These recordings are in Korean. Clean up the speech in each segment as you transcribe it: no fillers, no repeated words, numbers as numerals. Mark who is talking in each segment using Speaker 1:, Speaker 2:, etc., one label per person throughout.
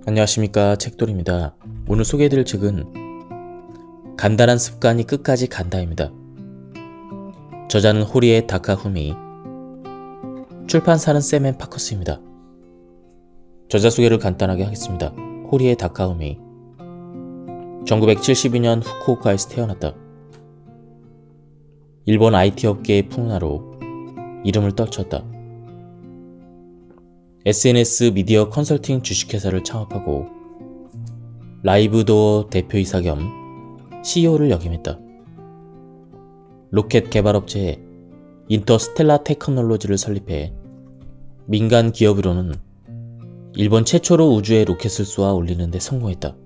Speaker 1: 안녕하십니까, 책돌입니다. 오늘 소개해드릴 책은 간단한 습관이 끝까지 간다입니다. 저자는 호리에 다카후미, 출판사는 샘 앤 파커스입니다. 저자 소개를 간단하게 하겠습니다. 호리에 다카후미, 1972년 후쿠오카에서 태어났다. 일본 IT 업계의 풍나로 이름을 떨쳤다. SNS 미디어 컨설팅 주식회사를 창업하고 라이브도어 대표이사 겸 CEO를 역임했다. 로켓 개발업체 인터스텔라 테크놀로지를 설립해 민간 기업으로는 일본 최초로 우주에 로켓을 쏘아 올리는 데 성공했다.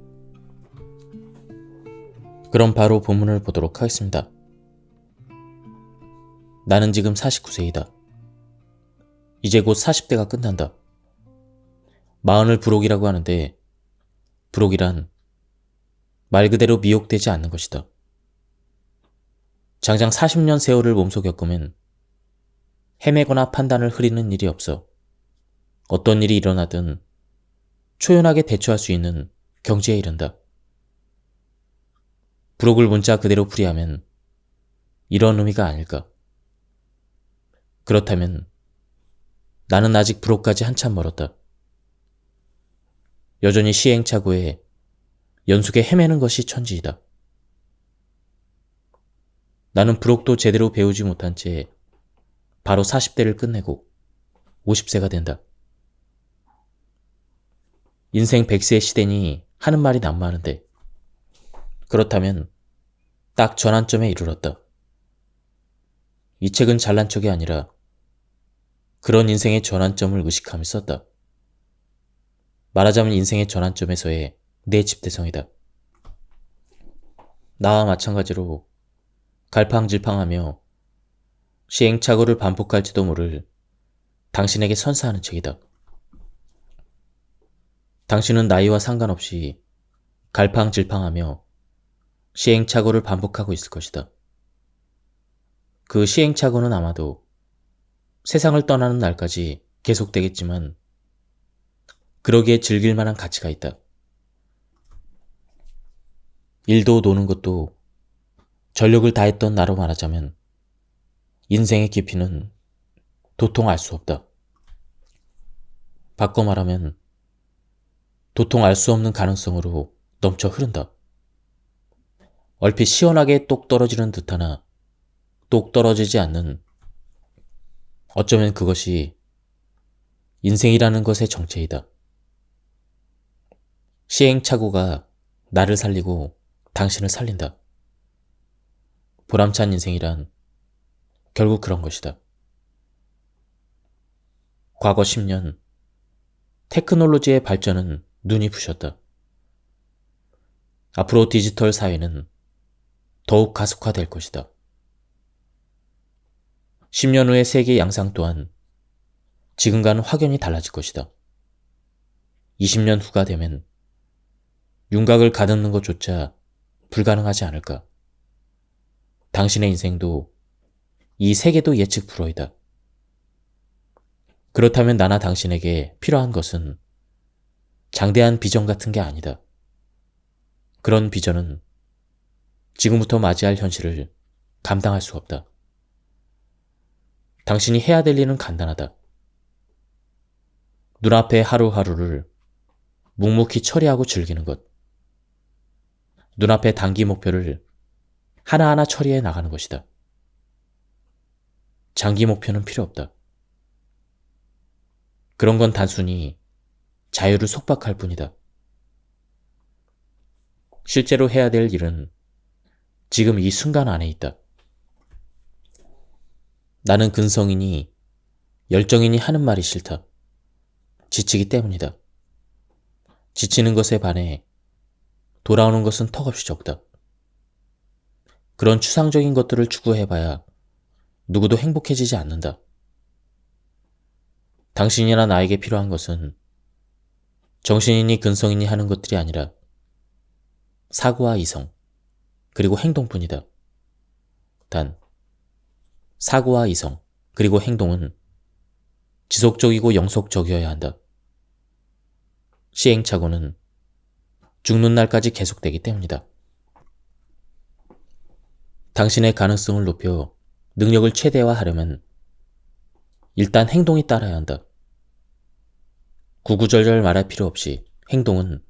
Speaker 1: 그럼 바로 본문을 보도록 하겠습니다. 나는 지금 49세이다. 이제 곧 40대가 끝난다. 마흔을 불혹이라고 하는데 불혹이란 말 그대로 미혹되지 않는 것이다. 장장 40년 세월을 몸소 겪으면 헤매거나 판단을 흐리는 일이 없어 어떤 일이 일어나든 초연하게 대처할 수 있는 경지에 이른다. 불혹을 문자 그대로 풀이하면 이런 의미가 아닐까. 그렇다면 나는 아직 불혹까지 한참 멀었다. 여전히 시행착오에 연속에 헤매는 것이 천지이다. 나는 불혹도 제대로 배우지 못한 채 바로 40대를 끝내고 50세가 된다. 인생 100세 시대니 하는 말이 난무하는데 그렇다면 딱 전환점에 이르렀다. 이 책은 잘난 척이 아니라 그런 인생의 전환점을 의식하며 썼다. 말하자면 인생의 전환점에서의 내 집대성이다. 나와 마찬가지로 갈팡질팡하며 시행착오를 반복할지도 모를 당신에게 선사하는 책이다. 당신은 나이와 상관없이 갈팡질팡하며 시행착오를 반복하고 있을 것이다. 그 시행착오는 아마도 세상을 떠나는 날까지 계속되겠지만 그러기에 즐길 만한 가치가 있다. 일도 노는 것도 전력을 다했던 나로 말하자면 인생의 깊이는 도통 알 수 없다. 바꿔 말하면 도통 알 수 없는 가능성으로 넘쳐 흐른다. 얼핏 시원하게 똑 떨어지는 듯하나 똑 떨어지지 않는, 어쩌면 그것이 인생이라는 것의 정체이다. 시행착오가 나를 살리고 당신을 살린다. 보람찬 인생이란 결국 그런 것이다. 과거 10년, 테크놀로지의 발전은 눈이 부셨다. 앞으로 디지털 사회는 더욱 가속화될 것이다. 10년 후의 세계 양상 또한 지금과는 확연히 달라질 것이다. 20년 후가 되면 윤곽을 가듬는 것조차 불가능하지 않을까. 당신의 인생도 이 세계도 예측 불허이다. 그렇다면 나나 당신에게 필요한 것은 장대한 비전 같은 게 아니다. 그런 비전은 지금부터 맞이할 현실을 감당할 수 없다. 당신이 해야 될 일은 간단하다. 눈앞의 하루하루를 묵묵히 처리하고 즐기는 것. 눈앞의 단기 목표를 하나하나 처리해 나가는 것이다. 장기 목표는 필요 없다. 그런 건 단순히 자유를 속박할 뿐이다. 실제로 해야 될 일은 지금 이 순간 안에 있다. 나는 근성이니 열정이니 하는 말이 싫다. 지치기 때문이다. 지치는 것에 반해 돌아오는 것은 턱없이 적다. 그런 추상적인 것들을 추구해봐야 누구도 행복해지지 않는다. 당신이나 나에게 필요한 것은 정신이니 근성이니 하는 것들이 아니라 사고와 이성, 그리고 행동뿐이다. 단, 사고와 이성, 그리고 행동은 지속적이고 영속적이어야 한다. 시행착오는 죽는 날까지 계속되기 때문이다. 당신의 가능성을 높여 능력을 최대화하려면 일단 행동이 따라야 한다. 구구절절 말할 필요 없이 행동은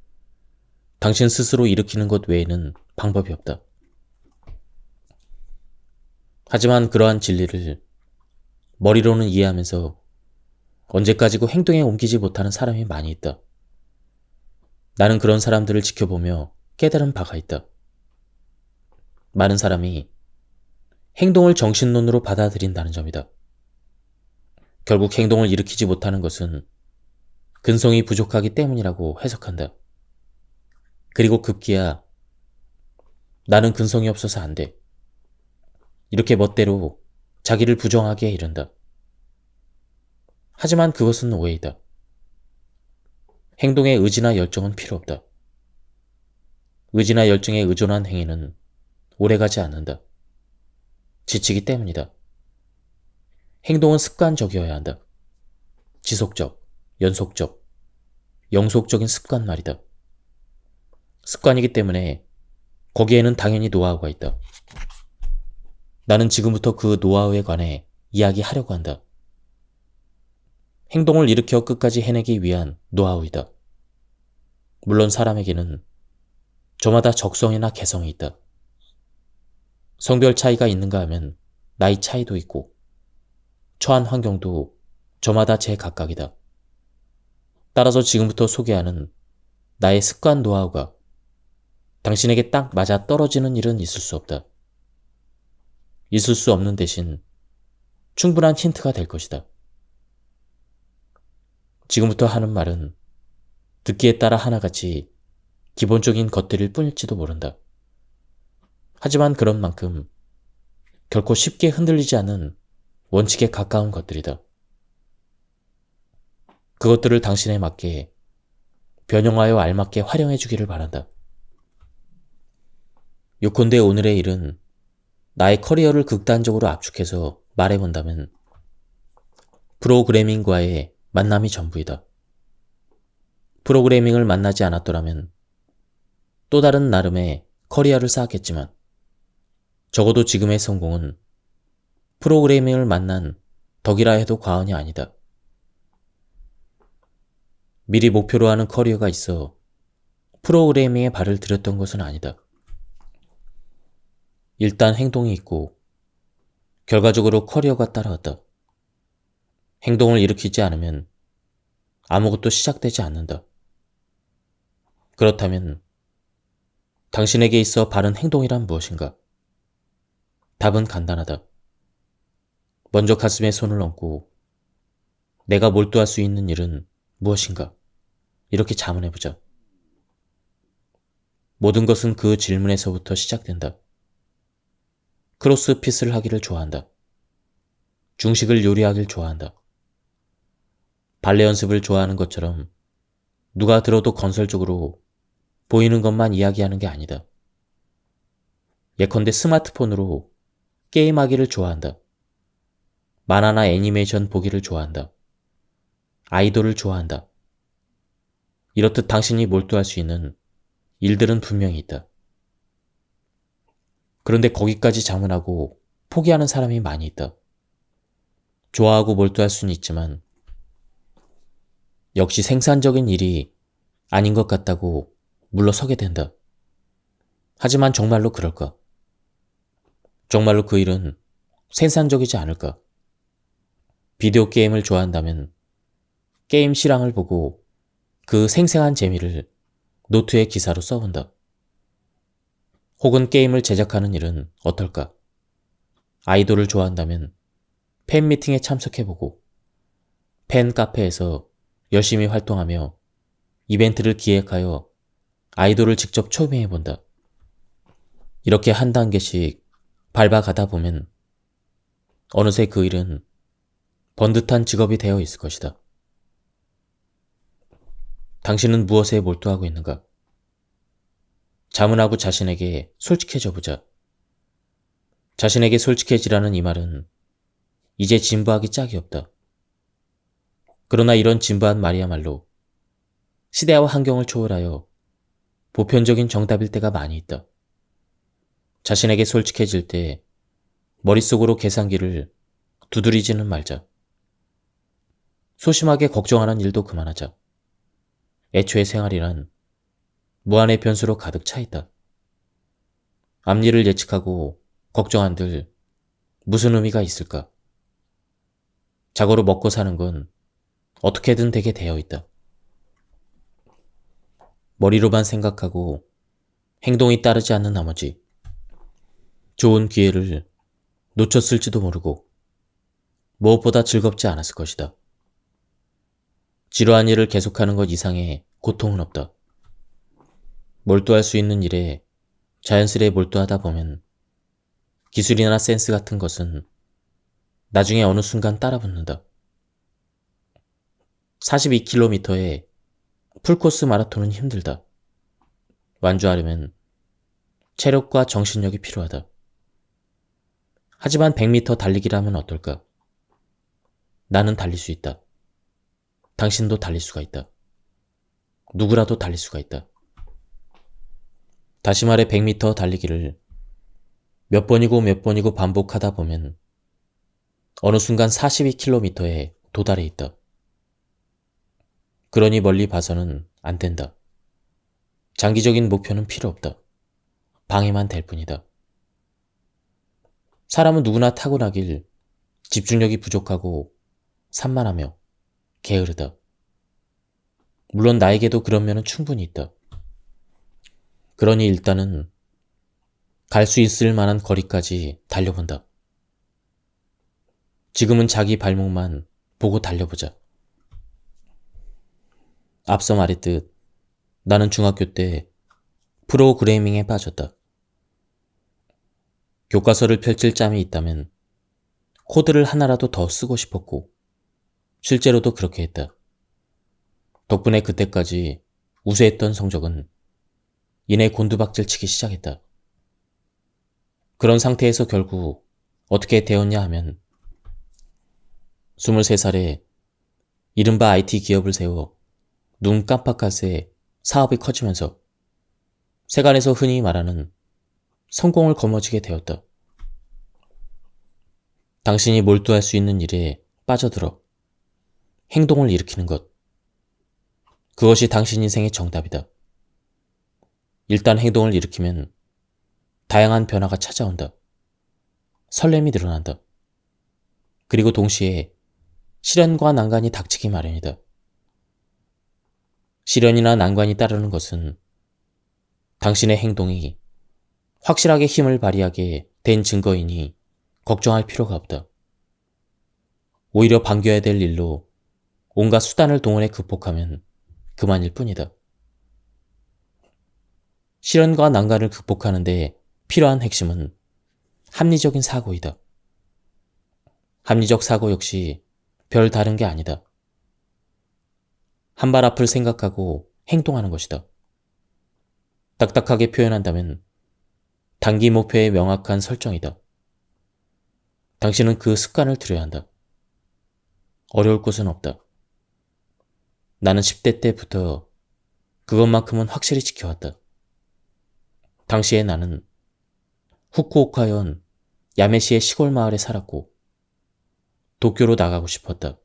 Speaker 1: 당신 스스로 일으키는 것 외에는 방법이 없다. 하지만 그러한 진리를 머리로는 이해하면서 언제까지고 행동에 옮기지 못하는 사람이 많이 있다. 나는 그런 사람들을 지켜보며 깨달은 바가 있다. 많은 사람이 행동을 정신론으로 받아들인다는 점이다. 결국 행동을 일으키지 못하는 것은 근성이 부족하기 때문이라고 해석한다. 그리고 급기야 나는 근성이 없어서 안 돼. 이렇게 멋대로 자기를 부정하게 이른다. 하지만 그것은 오해이다. 행동에 의지나 열정은 필요 없다. 의지나 열정에 의존한 행위는 오래가지 않는다. 지치기 때문이다. 행동은 습관적이어야 한다. 지속적, 연속적, 영속적인 습관 말이다. 습관이기 때문에 거기에는 당연히 노하우가 있다. 나는 지금부터 그 노하우에 관해 이야기하려고 한다. 행동을 일으켜 끝까지 해내기 위한 노하우이다. 물론 사람에게는 저마다 적성이나 개성이 있다. 성별 차이가 있는가 하면 나이 차이도 있고 처한 환경도 저마다 제각각이다. 따라서 지금부터 소개하는 나의 습관 노하우가 당신에게 딱 맞아 떨어지는 일은 있을 수 없다. 있을 수 없는 대신 충분한 힌트가 될 것이다. 지금부터 하는 말은 듣기에 따라 하나같이 기본적인 것들일 뿐일지도 모른다. 하지만 그런 만큼 결코 쉽게 흔들리지 않는 원칙에 가까운 것들이다. 그것들을 당신에 맞게 변형하여 알맞게 활용해 주기를 바란다. 요컨대 오늘의 일은 나의 커리어를 극단적으로 압축해서 말해본다면 프로그래밍과의 만남이 전부이다. 프로그래밍을 만나지 않았더라면 또 다른 나름의 커리어를 쌓았겠지만 적어도 지금의 성공은 프로그래밍을 만난 덕이라 해도 과언이 아니다. 미리 목표로 하는 커리어가 있어 프로그래밍에 발을 들였던 것은 아니다. 일단 행동이 있고 결과적으로 커리어가 따라왔다. 행동을 일으키지 않으면 아무것도 시작되지 않는다. 그렇다면 당신에게 있어 바른 행동이란 무엇인가? 답은 간단하다. 먼저 가슴에 손을 얹고 내가 몰두할 수 있는 일은 무엇인가? 이렇게 자문해보자. 모든 것은 그 질문에서부터 시작된다. 크로스핏을 하기를 좋아한다. 중식을 요리하길 좋아한다. 발레 연습을 좋아하는 것처럼 누가 들어도 건설적으로 보이는 것만 이야기하는 게 아니다. 예컨대 스마트폰으로 게임하기를 좋아한다. 만화나 애니메이션 보기를 좋아한다. 아이돌을 좋아한다. 이렇듯 당신이 몰두할 수 있는 일들은 분명히 있다. 그런데 거기까지 자문하고 포기하는 사람이 많이 있다. 좋아하고 몰두할 수는 있지만 역시 생산적인 일이 아닌 것 같다고 물러서게 된다. 하지만 정말로 그럴까? 정말로 그 일은 생산적이지 않을까? 비디오 게임을 좋아한다면 게임 실황을 보고 그 생생한 재미를 노트에 기사로 써본다. 혹은 게임을 제작하는 일은 어떨까? 아이돌을 좋아한다면 팬미팅에 참석해보고 팬 카페에서 열심히 활동하며 이벤트를 기획하여 아이돌을 직접 초빙해본다. 이렇게 한 단계씩 밟아가다 보면 어느새 그 일은 번듯한 직업이 되어 있을 것이다. 당신은 무엇에 몰두하고 있는가? 자문하고 자신에게 솔직해져 보자. 자신에게 솔직해지라는 이 말은 이제 진부하기 짝이 없다. 그러나 이런 진부한 말이야말로 시대와 환경을 초월하여 보편적인 정답일 때가 많이 있다. 자신에게 솔직해질 때 머릿속으로 계산기를 두드리지는 말자. 소심하게 걱정하는 일도 그만하자. 애초에 생활이란 무한의 변수로 가득 차 있다. 앞일을 예측하고 걱정한들 무슨 의미가 있을까? 자고로 먹고 사는 건 어떻게든 되게 되어 있다. 머리로만 생각하고 행동이 따르지 않는 나머지 좋은 기회를 놓쳤을지도 모르고 무엇보다 즐겁지 않았을 것이다. 지루한 일을 계속하는 것 이상의 고통은 없다. 몰두할 수 있는 일에 자연스레 몰두하다 보면 기술이나 센스 같은 것은 나중에 어느 순간 따라붙는다. 42km의 풀코스 마라톤은 힘들다. 완주하려면 체력과 정신력이 필요하다. 하지만 100m 달리기라면 어떨까? 나는 달릴 수 있다. 당신도 달릴 수가 있다. 누구라도 달릴 수가 있다. 다시 말해 100m 달리기를 몇 번이고 반복하다 보면 어느 순간 42km에 도달해 있다. 그러니 멀리 봐서는 안 된다. 장기적인 목표는 필요 없다. 방해만 될 뿐이다. 사람은 누구나 타고나길 집중력이 부족하고 산만하며 게으르다. 물론 나에게도 그런 면은 충분히 있다. 그러니 일단은 갈 수 있을 만한 거리까지 달려본다. 지금은 자기 발목만 보고 달려보자. 앞서 말했듯 나는 중학교 때 프로그래밍에 빠졌다. 교과서를 펼칠 짬이 있다면 코드를 하나라도 더 쓰고 싶었고 실제로도 그렇게 했다. 덕분에 그때까지 우세했던 성적은 이내 곤두박질 치기 시작했다. 그런 상태에서 결국 어떻게 되었냐 하면 23살에 이른바 IT 기업을 세워 눈 깜빡할 새 사업이 커지면서 세간에서 흔히 말하는 성공을 거머쥐게 되었다. 당신이 몰두할 수 있는 일에 빠져들어 행동을 일으키는 것. 그것이 당신 인생의 정답이다. 일단 행동을 일으키면 다양한 변화가 찾아온다. 설렘이 늘어난다. 그리고 동시에 시련과 난관이 닥치기 마련이다. 시련이나 난관이 따르는 것은 당신의 행동이 확실하게 힘을 발휘하게 된 증거이니 걱정할 필요가 없다. 오히려 반겨야 될 일로 온갖 수단을 동원해 극복하면 그만일 뿐이다. 시련과 난관을 극복하는 데 필요한 핵심은 합리적인 사고이다. 합리적 사고 역시 별 다른 게 아니다. 한 발 앞을 생각하고 행동하는 것이다. 딱딱하게 표현한다면 단기 목표의 명확한 설정이다. 당신은 그 습관을 들여야 한다. 어려울 것은 없다. 나는 10대 때부터 그것만큼은 확실히 지켜왔다. 당시에 나는 후쿠오카현 야메시의 시골 마을에 살았고 도쿄로 나가고 싶었다.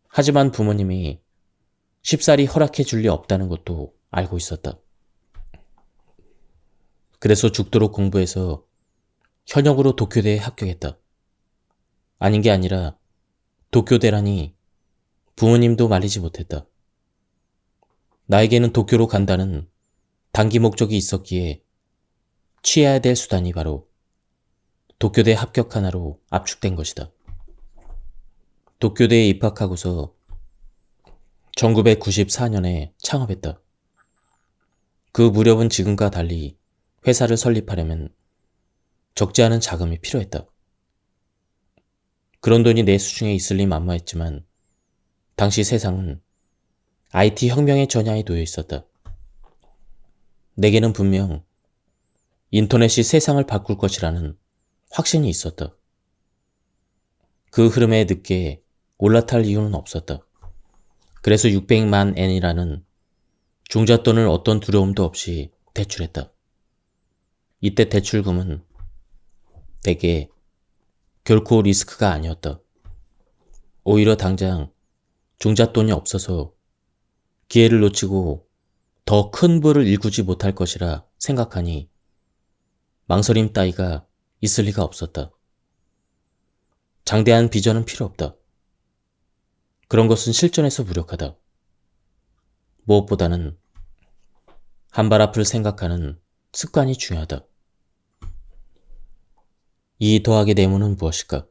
Speaker 1: 하지만 부모님이 쉽사리 허락해 줄 리 없다는 것도 알고 있었다. 그래서 죽도록 공부해서 현역으로 도쿄대에 합격했다. 아닌 게 아니라 도쿄대라니 부모님도 말리지 못했다. 나에게는 도쿄로 간다는 단기 목적이 있었기에 취해야 될 수단이 바로 도쿄대 합격 하나로 압축된 것이다. 도쿄대에 입학하고서 1994년에 창업했다. 그 무렵은 지금과 달리 회사를 설립하려면 적지 않은 자금이 필요했다. 그런 돈이 내 수중에 있을 리 만무했지만 당시 세상은 IT 혁명의 전야에 놓여 있었다. 내게는 분명 인터넷이 세상을 바꿀 것이라는 확신이 있었다. 그 흐름에 늦게 올라탈 이유는 없었다. 그래서 600만 엔이라는 종잣돈을 어떤 두려움도 없이 대출했다. 이때 대출금은 대개 결코 리스크가 아니었다. 오히려 당장 종잣돈이 없어서 기회를 놓치고 더 큰 부를 일구지 못할 것이라 생각하니 망설임 따위가 있을 리가 없었다. 장대한 비전은 필요 없다. 그런 것은 실전에서 무력하다. 무엇보다는 한 발 앞을 생각하는 습관이 중요하다. 이 더하기 네모는 무엇일까?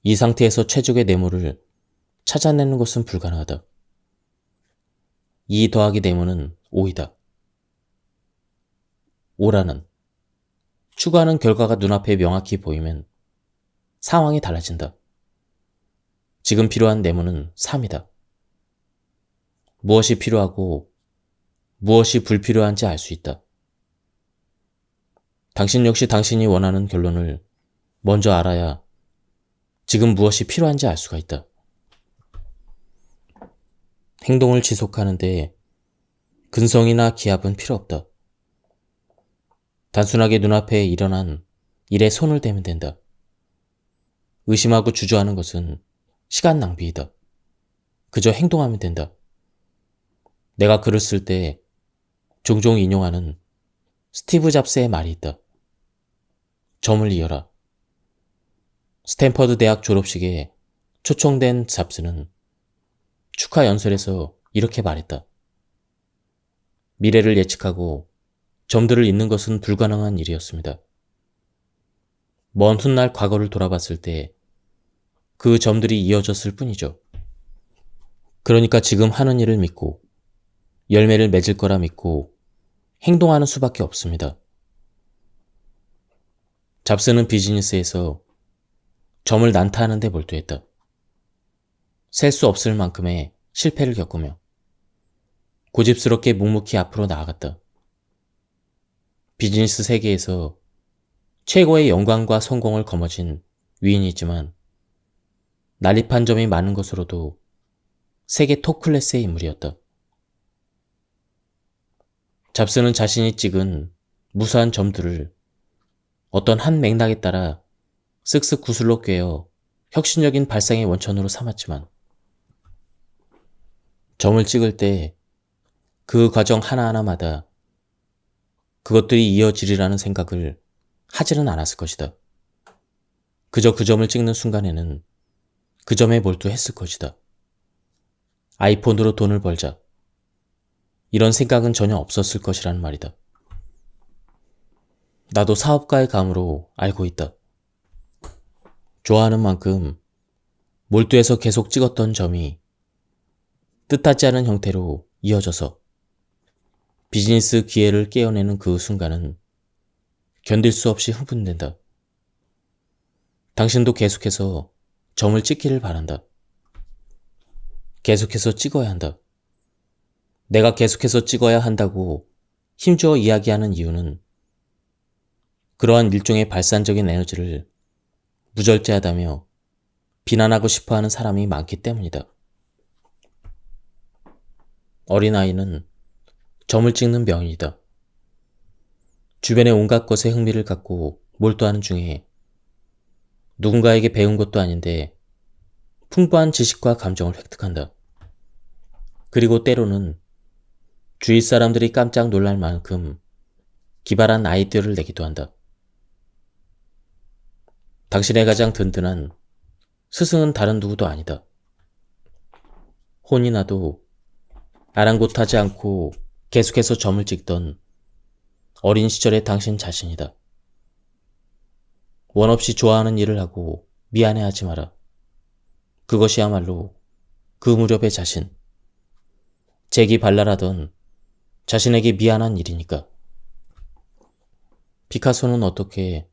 Speaker 1: 이 상태에서 최적의 네모를 찾아내는 것은 불가능하다. 2 더하기 네모는 5이다. 5라는 추구하는 결과가 눈앞에 명확히 보이면 상황이 달라진다. 지금 필요한 네모는 3이다. 무엇이 필요하고 무엇이 불필요한지 알 수 있다. 당신 역시 당신이 원하는 결론을 먼저 알아야 지금 무엇이 필요한지 알 수가 있다. 행동을 지속하는데 근성이나 기합은 필요 없다. 단순하게 눈앞에 일어난 일에 손을 대면 된다. 의심하고 주저하는 것은 시간 낭비이다. 그저 행동하면 된다. 내가 글을 쓸 때 종종 인용하는 스티브 잡스의 말이 있다. 점을 이어라. 스탠퍼드 대학 졸업식에 초청된 잡스는 축하 연설에서 이렇게 말했다. 미래를 예측하고 점들을 잇는 것은 불가능한 일이었습니다. 먼 훗날 과거를 돌아봤을 때 그 점들이 이어졌을 뿐이죠. 그러니까 지금 하는 일을 믿고 열매를 맺을 거라 믿고 행동하는 수밖에 없습니다. 잡스는 비즈니스에서 점을 난타하는 데 몰두했다. 셀 수 없을 만큼의 실패를 겪으며 고집스럽게 묵묵히 앞으로 나아갔다. 비즈니스 세계에서 최고의 영광과 성공을 거머쥔 위인이지만 난립한 점이 많은 것으로도 세계 톱 클래스의 인물이었다. 잡스는 자신이 찍은 무수한 점들을 어떤 한 맥락에 따라 쓱쓱 구슬로 꿰어 혁신적인 발상의 원천으로 삼았지만 점을 찍을 때 그 과정 하나하나마다 그것들이 이어지리라는 생각을 하지는 않았을 것이다. 그저 그 점을 찍는 순간에는 그 점에 몰두했을 것이다. 아이폰으로 돈을 벌자. 이런 생각은 전혀 없었을 것이라는 말이다. 나도 사업가의 감으로 알고 있다. 좋아하는 만큼 몰두해서 계속 찍었던 점이 뜻하지 않은 형태로 이어져서 비즈니스 기회를 깨어내는 그 순간은 견딜 수 없이 흥분된다. 당신도 계속해서 점을 찍기를 바란다. 계속해서 찍어야 한다. 내가 계속해서 찍어야 한다고 힘주어 이야기하는 이유는 그러한 일종의 발산적인 에너지를 무절제하다며 비난하고 싶어하는 사람이 많기 때문이다. 어린아이는 점을 찍는 병이다. 주변의 온갖 것에 흥미를 갖고 몰두하는 중에 누군가에게 배운 것도 아닌데 풍부한 지식과 감정을 획득한다. 그리고 때로는 주위 사람들이 깜짝 놀랄 만큼 기발한 아이디어를 내기도 한다. 당신의 가장 든든한 스승은 다른 누구도 아니다. 혼이 나도 아랑곳하지 않고 계속해서 점을 찍던 어린 시절의 당신 자신이다. 원 없이 좋아하는 일을 하고 미안해하지 마라. 그것이야말로 그 무렵의 자신, 재기발랄하던 자신에게 미안한 일이니까. 피카소는 어떻게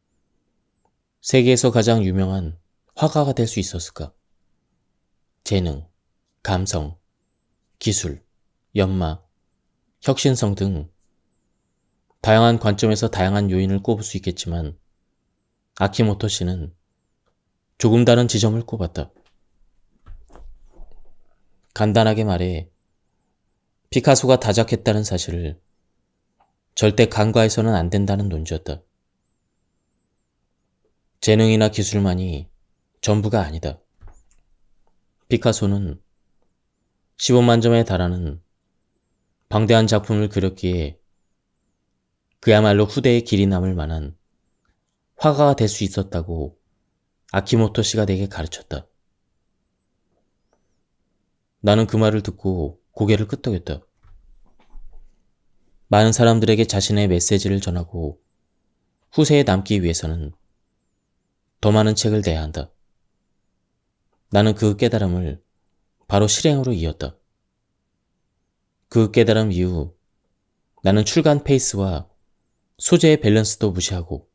Speaker 1: 세계에서 가장 유명한 화가가 될 수 있었을까? 재능, 감성, 기술, 연마, 혁신성 등 다양한 관점에서 다양한 요인을 꼽을 수 있겠지만 아키모토 씨는 조금 다른 지점을 꼽았다. 간단하게 말해 피카소가 다작했다는 사실을 절대 간과해서는 안 된다는 논지였다. 재능이나 기술만이 전부가 아니다. 피카소는 15만 점에 달하는 방대한 작품을 그렸기에 그야말로 후대에 길이 남을 만한 화가가 될 수 있었다고 아키모토 씨가 내게 가르쳤다. 나는 그 말을 듣고 고개를 끄덕였다. 많은 사람들에게 자신의 메시지를 전하고 후세에 남기 위해서는 더 많은 책을 내야 한다. 나는 그 깨달음을 바로 실행으로 이었다. 그 깨달음 이후 나는 출간 페이스와 소재의 밸런스도 무시하고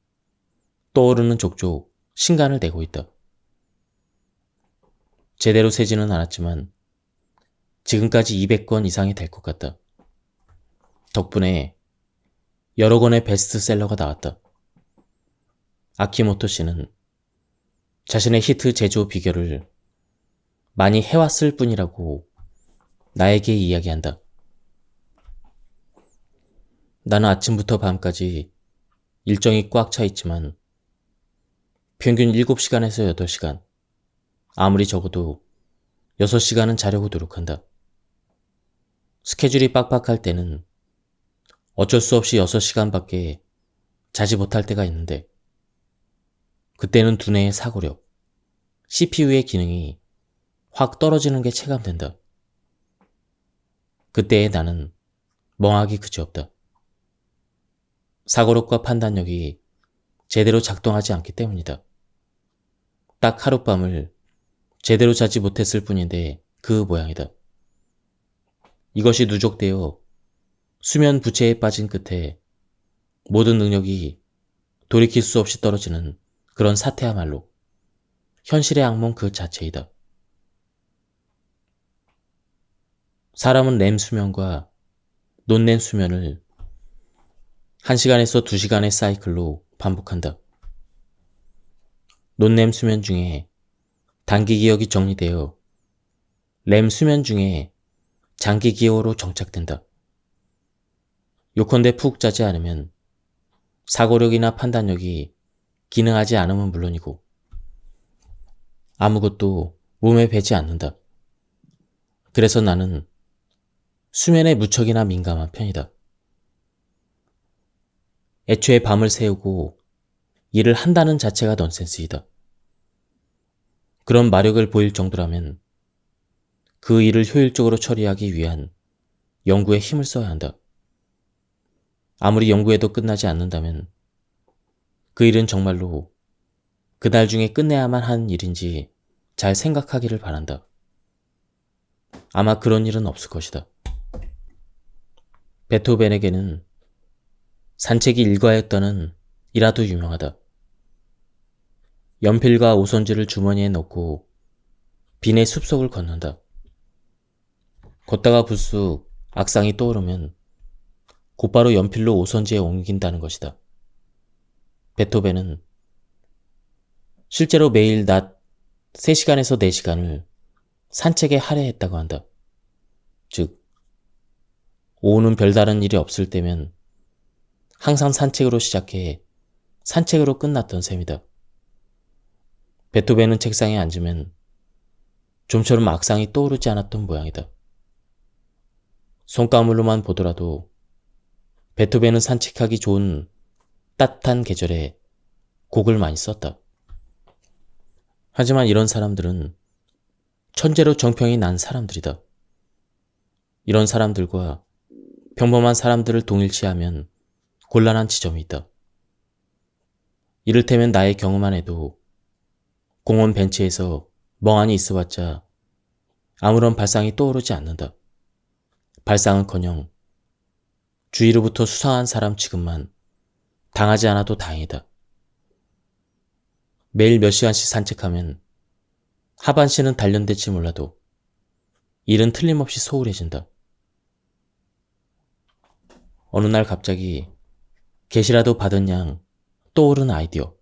Speaker 1: 떠오르는 족족 신간을 내고 있다. 제대로 세지는 않았지만 지금까지 200권 이상이 될 것 같다. 덕분에 여러 권의 베스트셀러가 나왔다. 아키모토 씨는 자신의 히트 제조 비결을 많이 해왔을 뿐이라고 나에게 이야기한다. 나는 아침부터 밤까지 일정이 꽉 차 있지만 평균 7시간에서 8시간, 아무리 적어도 6시간은 자려고 노력한다. 스케줄이 빡빡할 때는 어쩔 수 없이 6시간밖에 자지 못할 때가 있는데 그때는 두뇌의 사고력, CPU의 기능이 확 떨어지는 게 체감된다. 그때의 나는 멍하기 그지없다. 사고력과 판단력이 제대로 작동하지 않기 때문이다. 딱 하룻밤을 제대로 자지 못했을 뿐인데 그 모양이다. 이것이 누적되어 수면 부채에 빠진 끝에 모든 능력이 돌이킬 수 없이 떨어지는 그런 사태야말로 현실의 악몽 그 자체이다. 사람은 렘 수면과 논렘 수면을 1시간에서 2시간의 사이클로 반복한다. 논렘 수면 중에 단기 기억이 정리되어 렘 수면 중에 장기 기억으로 정착된다. 요컨대 푹 자지 않으면 사고력이나 판단력이 기능하지 않으면 물론이고 아무것도 몸에 배지 않는다. 그래서 나는 수면에 무척이나 민감한 편이다. 애초에 밤을 새우고 일을 한다는 자체가 넌센스이다. 그런 마력을 보일 정도라면 그 일을 효율적으로 처리하기 위한 연구에 힘을 써야 한다. 아무리 연구해도 끝나지 않는다면 그 일은 정말로 그날 중에 끝내야만 하는 일인지 잘 생각하기를 바란다. 아마 그런 일은 없을 것이다. 베토벤에게는 산책이 일과였다는 일화도 유명하다. 연필과 오선지를 주머니에 넣고 빈의 숲속을 걷는다. 걷다가 불쑥 악상이 떠오르면 곧바로 연필로 오선지에 옮긴다는 것이다. 베토벤은 실제로 매일 낮 3시간에서 4시간을 산책에 할애했다고 한다. 즉, 오후는 별다른 일이 없을 때면 항상 산책으로 시작해 산책으로 끝났던 셈이다. 베토벤은 책상에 앉으면 좀처럼 악상이 떠오르지 않았던 모양이다. 손가물로만 보더라도 베토벤은 산책하기 좋은 따뜻한 계절에 곡을 많이 썼다. 하지만 이런 사람들은 천재로 정평이 난 사람들이다. 이런 사람들과 평범한 사람들을 동일시하면 곤란한 지점이 있다. 이를테면 나의 경우만 해도 공원 벤치에서 멍하니 있어봤자 아무런 발상이 떠오르지 않는다. 발상은커녕 주위로부터 수상한 사람 취급만 당하지 않아도 다행이다. 매일 몇 시간씩 산책하면 하반신은 단련될지 몰라도 일은 틀림없이 소홀해진다. 어느 날 갑자기 계시라도 받은 양 떠오른 아이디어.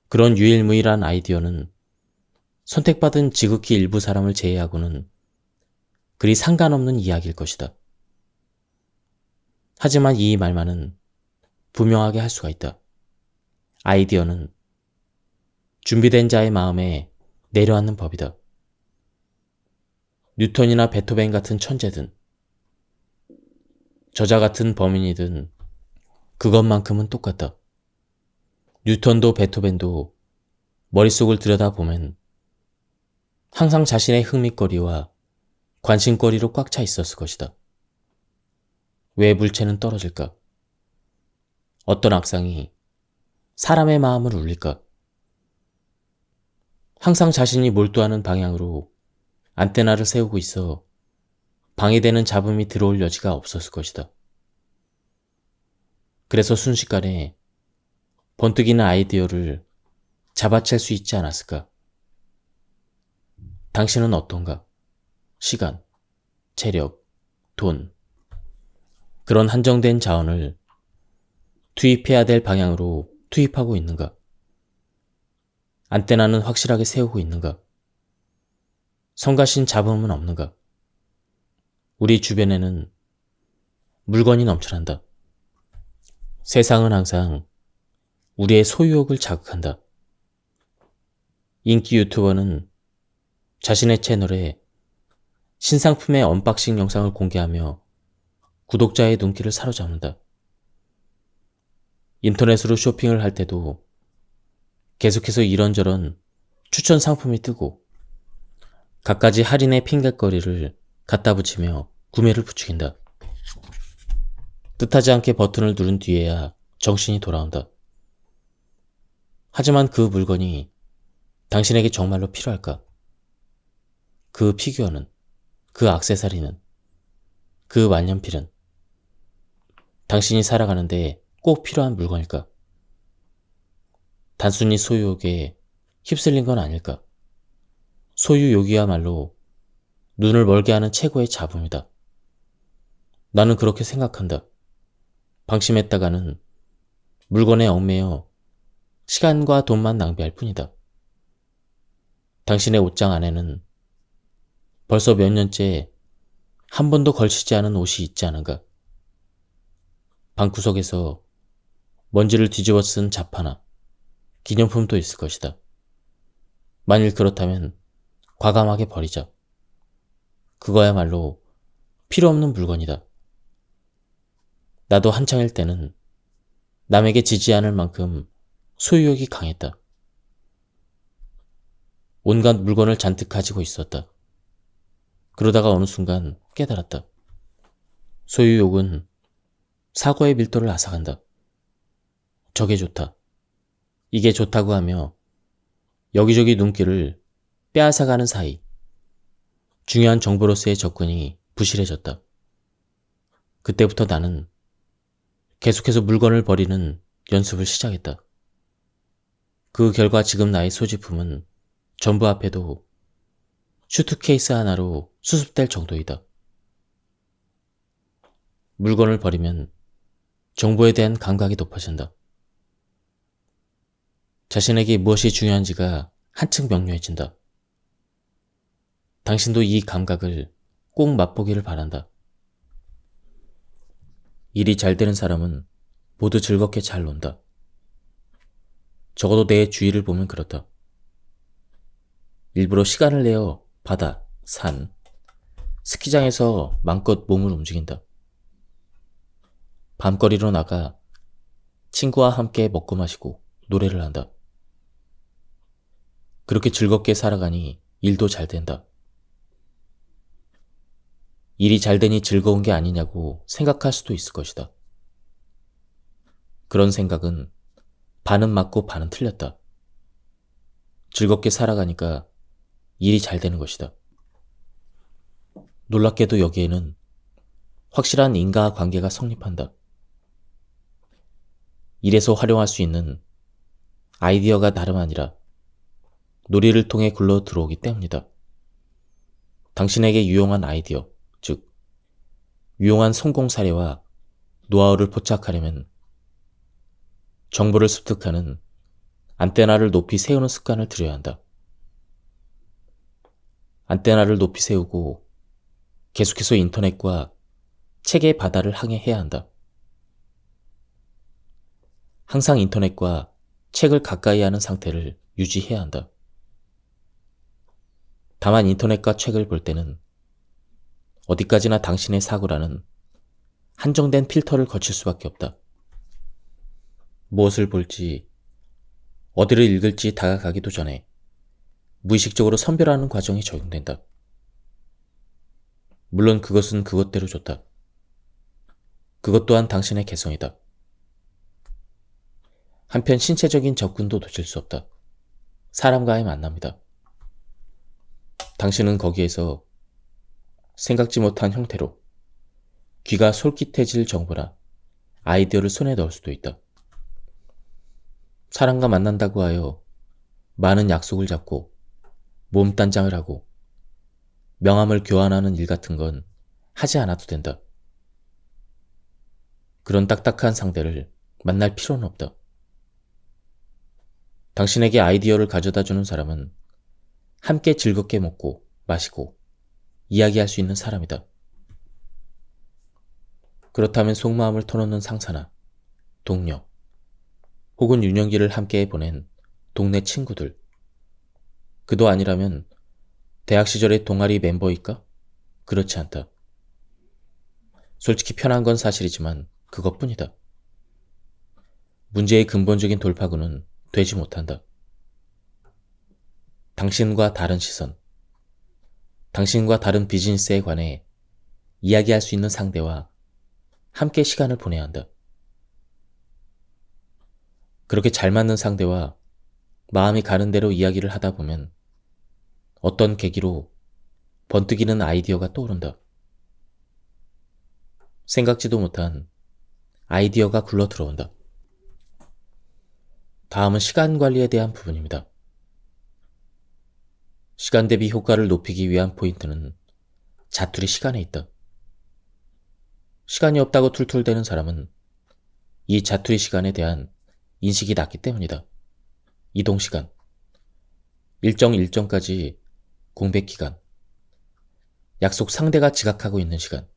Speaker 1: 그런 유일무이한 아이디어는 선택받은 지극히 일부 사람을 제외하고는 그리 상관없는 이야기일 것이다. 하지만 이 말만은 분명하게 할 수가 있다. 아이디어는 준비된 자의 마음에 내려앉는 법이다. 뉴턴이나 베토벤 같은 천재든 저자 같은 범인이든 그것만큼은 똑같다. 뉴턴도 베토벤도 머릿속을 들여다보면 항상 자신의 흥미거리와 관심거리로 꽉 차 있었을 것이다. 왜 물체는 떨어질까? 어떤 악상이 사람의 마음을 울릴까? 항상 자신이 몰두하는 방향으로 안테나를 세우고 있어 방해되는 잡음이 들어올 여지가 없었을 것이다. 그래서 순식간에 번뜩이는 아이디어를 잡아챌 수 있지 않았을까? 당신은 어떤가? 시간, 체력, 돈, 그런 한정된 자원을 투입해야 될 방향으로 투입하고 있는가? 안테나는 확실하게 세우고 있는가? 성가신 잡음은 없는가? 우리 주변에는 물건이 넘쳐난다. 세상은 항상 우리의 소유욕을 자극한다. 인기 유튜버는 자신의 채널에 신상품의 언박싱 영상을 공개하며 구독자의 눈길을 사로잡는다. 인터넷으로 쇼핑을 할 때도 계속해서 이런저런 추천 상품이 뜨고 갖가지 할인의 핑곗거리를 갖다 붙이며 구매를 부추긴다. 뜻하지 않게 버튼을 누른 뒤에야 정신이 돌아온다. 하지만 그 물건이 당신에게 정말로 필요할까? 그 피규어는, 그 액세서리는, 그 만년필은 당신이 살아가는데 꼭 필요한 물건일까? 단순히 소유욕에 휩쓸린 건 아닐까? 소유욕이야말로 눈을 멀게 하는 최고의 잡음이다. 나는 그렇게 생각한다. 방심했다가는 물건에 얽매여 시간과 돈만 낭비할 뿐이다. 당신의 옷장 안에는 벌써 몇 년째 한 번도 걸치지 않은 옷이 있지 않은가? 방구석에서 먼지를 뒤집어 쓴 잡화나 기념품도 있을 것이다. 만일 그렇다면 과감하게 버리자. 그거야말로 필요 없는 물건이다. 나도 한창일 때는 남에게 지지 않을 만큼 소유욕이 강했다. 온갖 물건을 잔뜩 가지고 있었다. 그러다가 어느 순간 깨달았다. 소유욕은 사고의 밀도를 앗아간다. 저게 좋다. 이게 좋다고 하며 여기저기 눈길을 빼앗아가는 사이 중요한 정보로서의 접근이 부실해졌다. 그때부터 나는 계속해서 물건을 버리는 연습을 시작했다. 그 결과 지금 나의 소지품은 전부 합해도 슈트케이스 하나로 수습될 정도이다. 물건을 버리면 정보에 대한 감각이 높아진다. 자신에게 무엇이 중요한지가 한층 명료해진다. 당신도 이 감각을 꼭 맛보기를 바란다. 일이 잘 되는 사람은 모두 즐겁게 잘 논다. 적어도 내 주위를 보면 그렇다. 일부러 시간을 내어 바다, 산, 스키장에서 마음껏 몸을 움직인다. 밤거리로 나가 친구와 함께 먹고 마시고 노래를 한다. 그렇게 즐겁게 살아가니 일도 잘 된다. 일이 잘 되니 즐거운 게 아니냐고 생각할 수도 있을 것이다. 그런 생각은 반은 맞고 반은 틀렸다. 즐겁게 살아가니까 일이 잘 되는 것이다. 놀랍게도 여기에는 확실한 인과관계가 성립한다. 일에서 활용할 수 있는 아이디어가 다름 아니라 놀이를 통해 굴러 들어오기 때문이다. 당신에게 유용한 아이디어, 즉 유용한 성공 사례와 노하우를 포착하려면 정보를 습득하는 안테나를 높이 세우는 습관을 들여야 한다. 안테나를 높이 세우고 계속해서 인터넷과 책의 바다를 항해해야 한다. 항상 인터넷과 책을 가까이 하는 상태를 유지해야 한다. 다만 인터넷과 책을 볼 때는 어디까지나 당신의 사고라는 한정된 필터를 거칠 수밖에 없다. 무엇을 볼지, 어디를 읽을지 다가가기도 전에 무의식적으로 선별하는 과정이 적용된다. 물론 그것은 그것대로 좋다. 그것 또한 당신의 개성이다. 한편 신체적인 접근도 놓칠 수 없다. 사람과의 만남이다. 당신은 거기에서 생각지 못한 형태로 귀가 솔깃해질 정보나 아이디어를 손에 넣을 수도 있다. 사람과 만난다고 하여 많은 약속을 잡고 몸단장을 하고 명함을 교환하는 일 같은 건 하지 않아도 된다. 그런 딱딱한 상대를 만날 필요는 없다. 당신에게 아이디어를 가져다 주는 사람은 함께 즐겁게 먹고 마시고 이야기할 수 있는 사람이다. 그렇다면 속마음을 터놓는 상사나 동료 혹은 유년기를 함께 보낸 동네 친구들, 그도 아니라면 대학 시절의 동아리 멤버일까? 그렇지 않다. 솔직히 편한 건 사실이지만 그것뿐이다. 문제의 근본적인 돌파구는 되지 못한다. 당신과 다른 시선, 당신과 다른 비즈니스에 관해 이야기할 수 있는 상대와 함께 시간을 보내야 한다. 그렇게 잘 맞는 상대와 마음이 가는 대로 이야기를 하다 보면 어떤 계기로 번뜩이는 아이디어가 떠오른다. 생각지도 못한 아이디어가 굴러 들어온다. 다음은 시간 관리에 대한 부분입니다. 시간 대비 효과를 높이기 위한 포인트는 자투리 시간에 있다. 시간이 없다고 툴툴대는 사람은 이 자투리 시간에 대한 인식이 낮기 때문이다. 이동시간, 일정까지 공백기간, 약속 상대가 지각하고 있는 시간,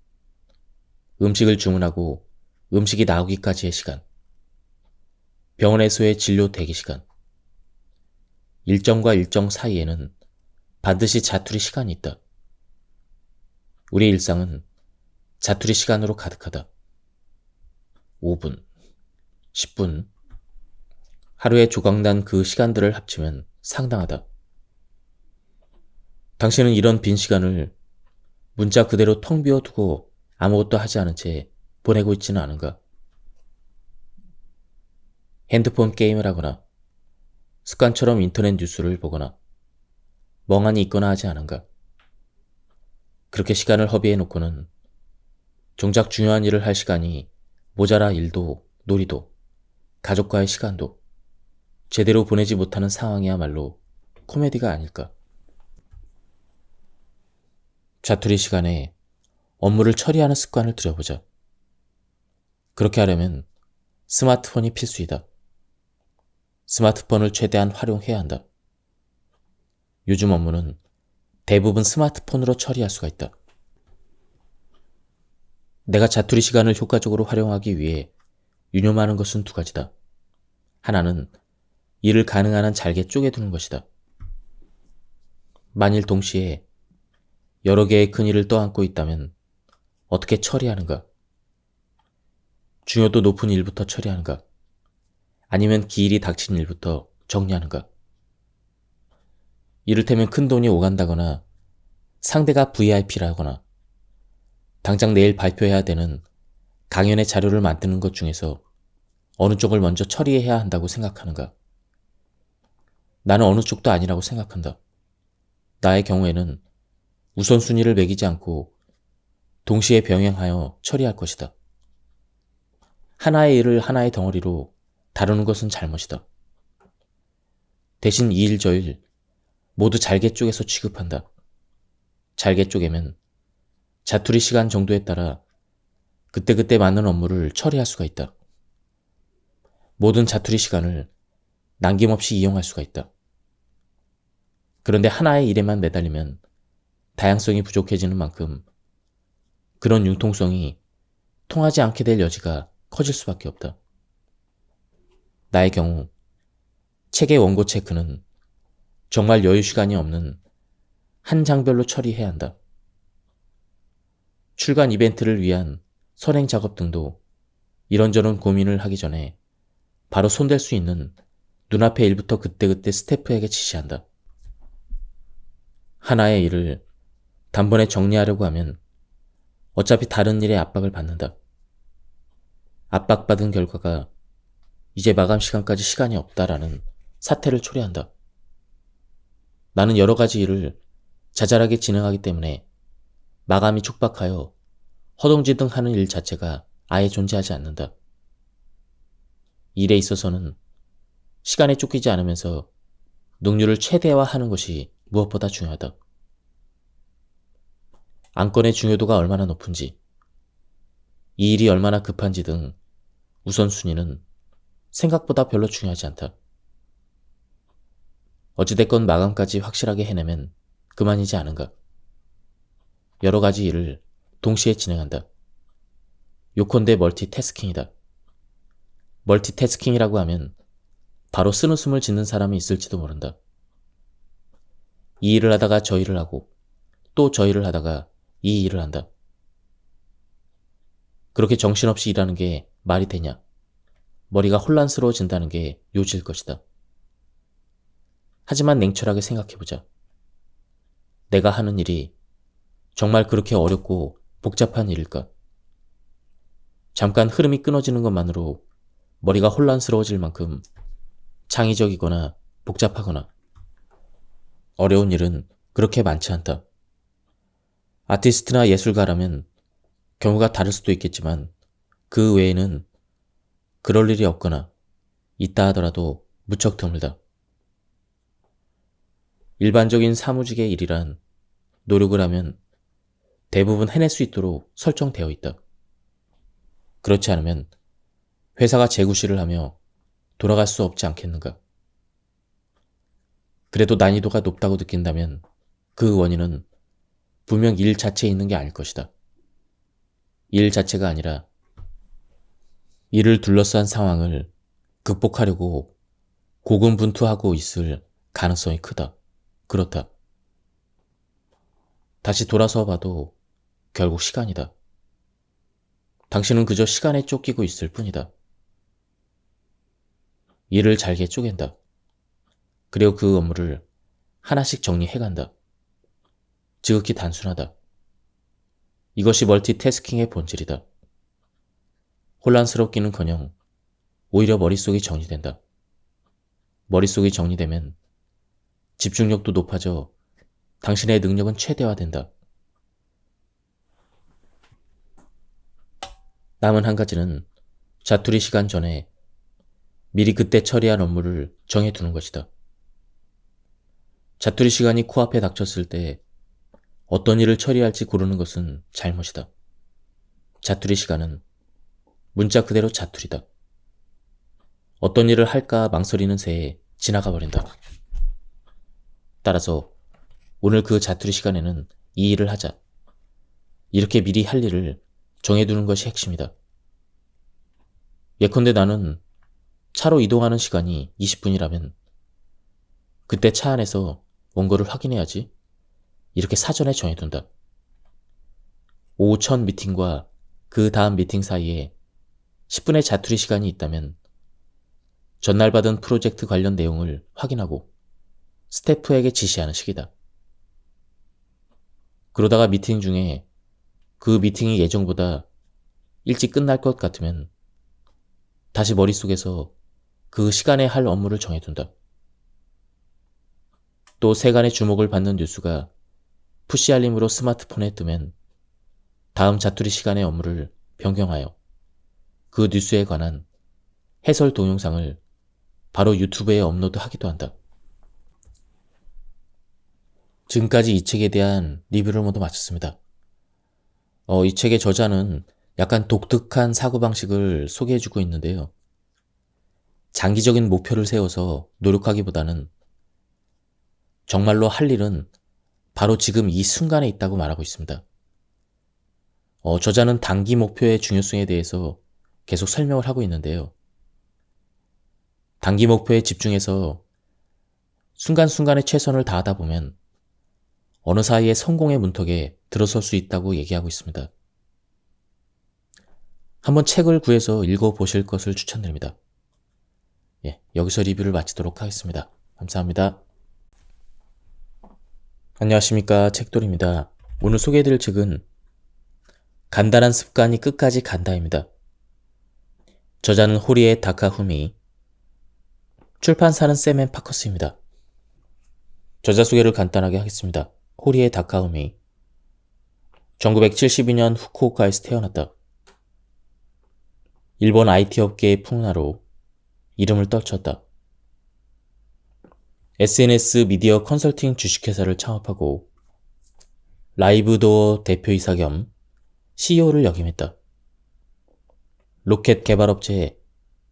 Speaker 1: 음식을 주문하고 음식이 나오기까지의 시간, 병원에서의 진료 대기 시간, 일정과 일정 사이에는 반드시 자투리 시간이 있다. 우리의 일상은 자투리 시간으로 가득하다. 5분, 10분, 하루에 조각난 그 시간들을 합치면 상당하다. 당신은 이런 빈 시간을 문자 그대로 텅 비워두고 아무것도 하지 않은 채 보내고 있지는 않은가? 핸드폰 게임을 하거나 습관처럼 인터넷 뉴스를 보거나 멍하니 있거나 하지 않은가? 그렇게 시간을 허비해 놓고는 정작 중요한 일을 할 시간이 모자라 일도 놀이도 가족과의 시간도 제대로 보내지 못하는 상황이야말로 코미디가 아닐까? 자투리 시간에 업무를 처리하는 습관을 들여보자. 그렇게 하려면 스마트폰이 필수이다. 스마트폰을 최대한 활용해야 한다. 요즘 업무는 대부분 스마트폰으로 처리할 수가 있다. 내가 자투리 시간을 효과적으로 활용하기 위해 유념하는 것은 두 가지다. 하나는 일을 가능한 한 잘게 쪼개두는 것이다. 만일 동시에 여러 개의 큰 일을 떠안고 있다면 어떻게 처리하는가? 중요도 높은 일부터 처리하는가? 아니면 기일이 닥친 일부터 정리하는가? 이를테면 큰 돈이 오간다거나 상대가 VIP라거나 당장 내일 발표해야 되는 강연의 자료를 만드는 것 중에서 어느 쪽을 먼저 처리해야 한다고 생각하는가? 나는 어느 쪽도 아니라고 생각한다. 나의 경우에는 우선순위를 매기지 않고 동시에 병행하여 처리할 것이다. 하나의 일을 하나의 덩어리로 다루는 것은 잘못이다. 대신 이 일 저 일 모두 잘게 쪼개서 취급한다. 잘게 쪼개면 자투리 시간 정도에 따라 그때그때 맞는 업무를 처리할 수가 있다. 모든 자투리 시간을 남김없이 이용할 수가 있다. 그런데 하나의 일에만 매달리면 다양성이 부족해지는 만큼 그런 융통성이 통하지 않게 될 여지가 커질 수밖에 없다. 나의 경우 책의 원고 체크는 정말 여유 시간이 없는 한 장별로 처리해야 한다. 출간 이벤트를 위한 선행 작업 등도 이런저런 고민을 하기 전에 바로 손댈 수 있는 눈앞의 일부터 그때그때 스태프에게 지시한다. 하나의 일을 단번에 정리하려고 하면 어차피 다른 일에 압박을 받는다. 압박받은 결과가 이제 마감 시간까지 시간이 없다라는 사태를 초래한다. 나는 여러 가지 일을 자잘하게 진행하기 때문에 마감이 촉박하여 허둥지둥 하는 일 자체가 아예 존재하지 않는다. 일에 있어서는 시간에 쫓기지 않으면서 능률을 최대화하는 것이 무엇보다 중요하다. 안건의 중요도가 얼마나 높은지, 이 일이 얼마나 급한지 등 우선순위는 생각보다 별로 중요하지 않다. 어찌됐건 마감까지 확실하게 해내면 그만이지 않은가. 여러 가지 일을 동시에 진행한다. 요컨대 멀티태스킹이다. 멀티태스킹이라고 하면 바로 쓴웃음을 짓는 사람이 있을지도 모른다. 이 일을 하다가 저 일을 하고 또 저 일을 하다가 이 일을 한다. 그렇게 정신없이 일하는 게 말이 되냐? 머리가 혼란스러워진다는 게 요지일 것이다. 하지만 냉철하게 생각해보자. 내가 하는 일이 정말 그렇게 어렵고 복잡한 일일까? 잠깐 흐름이 끊어지는 것만으로 머리가 혼란스러워질 만큼 창의적이거나 복잡하거나 어려운 일은 그렇게 많지 않다. 아티스트나 예술가라면 경우가 다를 수도 있겠지만 그 외에는 그럴 일이 없거나 있다 하더라도 무척 드물다. 일반적인 사무직의 일이란 노력을 하면 대부분 해낼 수 있도록 설정되어 있다. 그렇지 않으면 회사가 재구실을 하며 돌아갈 수 없지 않겠는가. 그래도 난이도가 높다고 느낀다면 그 원인은 분명 일 자체에 있는 게 아닐 것이다. 일 자체가 아니라 이를 둘러싼 상황을 극복하려고 고군분투하고 있을 가능성이 크다. 그렇다. 다시 돌아서 봐도 결국 시간이다. 당신은 그저 시간에 쫓기고 있을 뿐이다. 일을 잘게 쪼갠다. 그리고 그 업무를 하나씩 정리해간다. 지극히 단순하다. 이것이 멀티태스킹의 본질이다. 혼란스럽기는커녕 오히려 머릿속이 정리된다. 머릿속이 정리되면 집중력도 높아져 당신의 능력은 최대화된다. 남은 한 가지는 자투리 시간 전에 미리 그때 처리할 업무를 정해두는 것이다. 자투리 시간이 코앞에 닥쳤을 때 어떤 일을 처리할지 고르는 것은 잘못이다. 자투리 시간은 문자 그대로 자투리다. 어떤 일을 할까 망설이는 새에 지나가 버린다. 따라서 오늘 그 자투리 시간에는 이 일을 하자. 이렇게 미리 할 일을 정해두는 것이 핵심이다. 예컨대 나는 차로 이동하는 시간이 20분이라면 그때 차 안에서 원고를 확인해야지. 이렇게 사전에 정해둔다. 오후 첫 미팅과 그 다음 미팅 사이에 10분의 자투리 시간이 있다면 전날 받은 프로젝트 관련 내용을 확인하고 스태프에게 지시하는 식이다. 그러다가 미팅 중에 그 미팅이 예정보다 일찍 끝날 것 같으면 다시 머릿속에서 그 시간에 할 업무를 정해둔다. 또 세간의 주목을 받는 뉴스가 푸시 알림으로 스마트폰에 뜨면 다음 자투리 시간의 업무를 변경하여 그 뉴스에 관한 해설 동영상을 바로 유튜브에 업로드하기도 한다. 지금까지 이 책에 대한 리뷰를 모두 마쳤습니다. 이 책의 저자는 약간 독특한 사고방식을 소개해주고 있는데요. 장기적인 목표를 세워서 노력하기보다는 정말로 할 일은 바로 지금 이 순간에 있다고 말하고 있습니다. 저자는 단기 목표의 중요성에 대해서 계속 설명을 하고 있는데요. 단기 목표에 집중해서 순간순간에 최선을 다하다 보면 어느 사이에 성공의 문턱에 들어설 수 있다고 얘기하고 있습니다. 한번 책을 구해서 읽어보실 것을 추천드립니다. 여기서 리뷰를 마치도록 하겠습니다. 감사합니다. 안녕하십니까, 책돌이입니다. 오늘 소개해드릴 책은 간단한 습관이 끝까지 간다입니다. 저자는 호리에 다카후미, 출판사는 샘앤파커스입니다. 저자 소개를 간단하게 하겠습니다. 호리에 다카후미, 1972년 후쿠오카에서 태어났다. 일본 IT 업계의 풍나로 이름을 떨쳤다. SNS 미디어 컨설팅 주식회사를 창업하고 라이브도어 대표이사 겸 CEO를 역임했다. 로켓 개발업체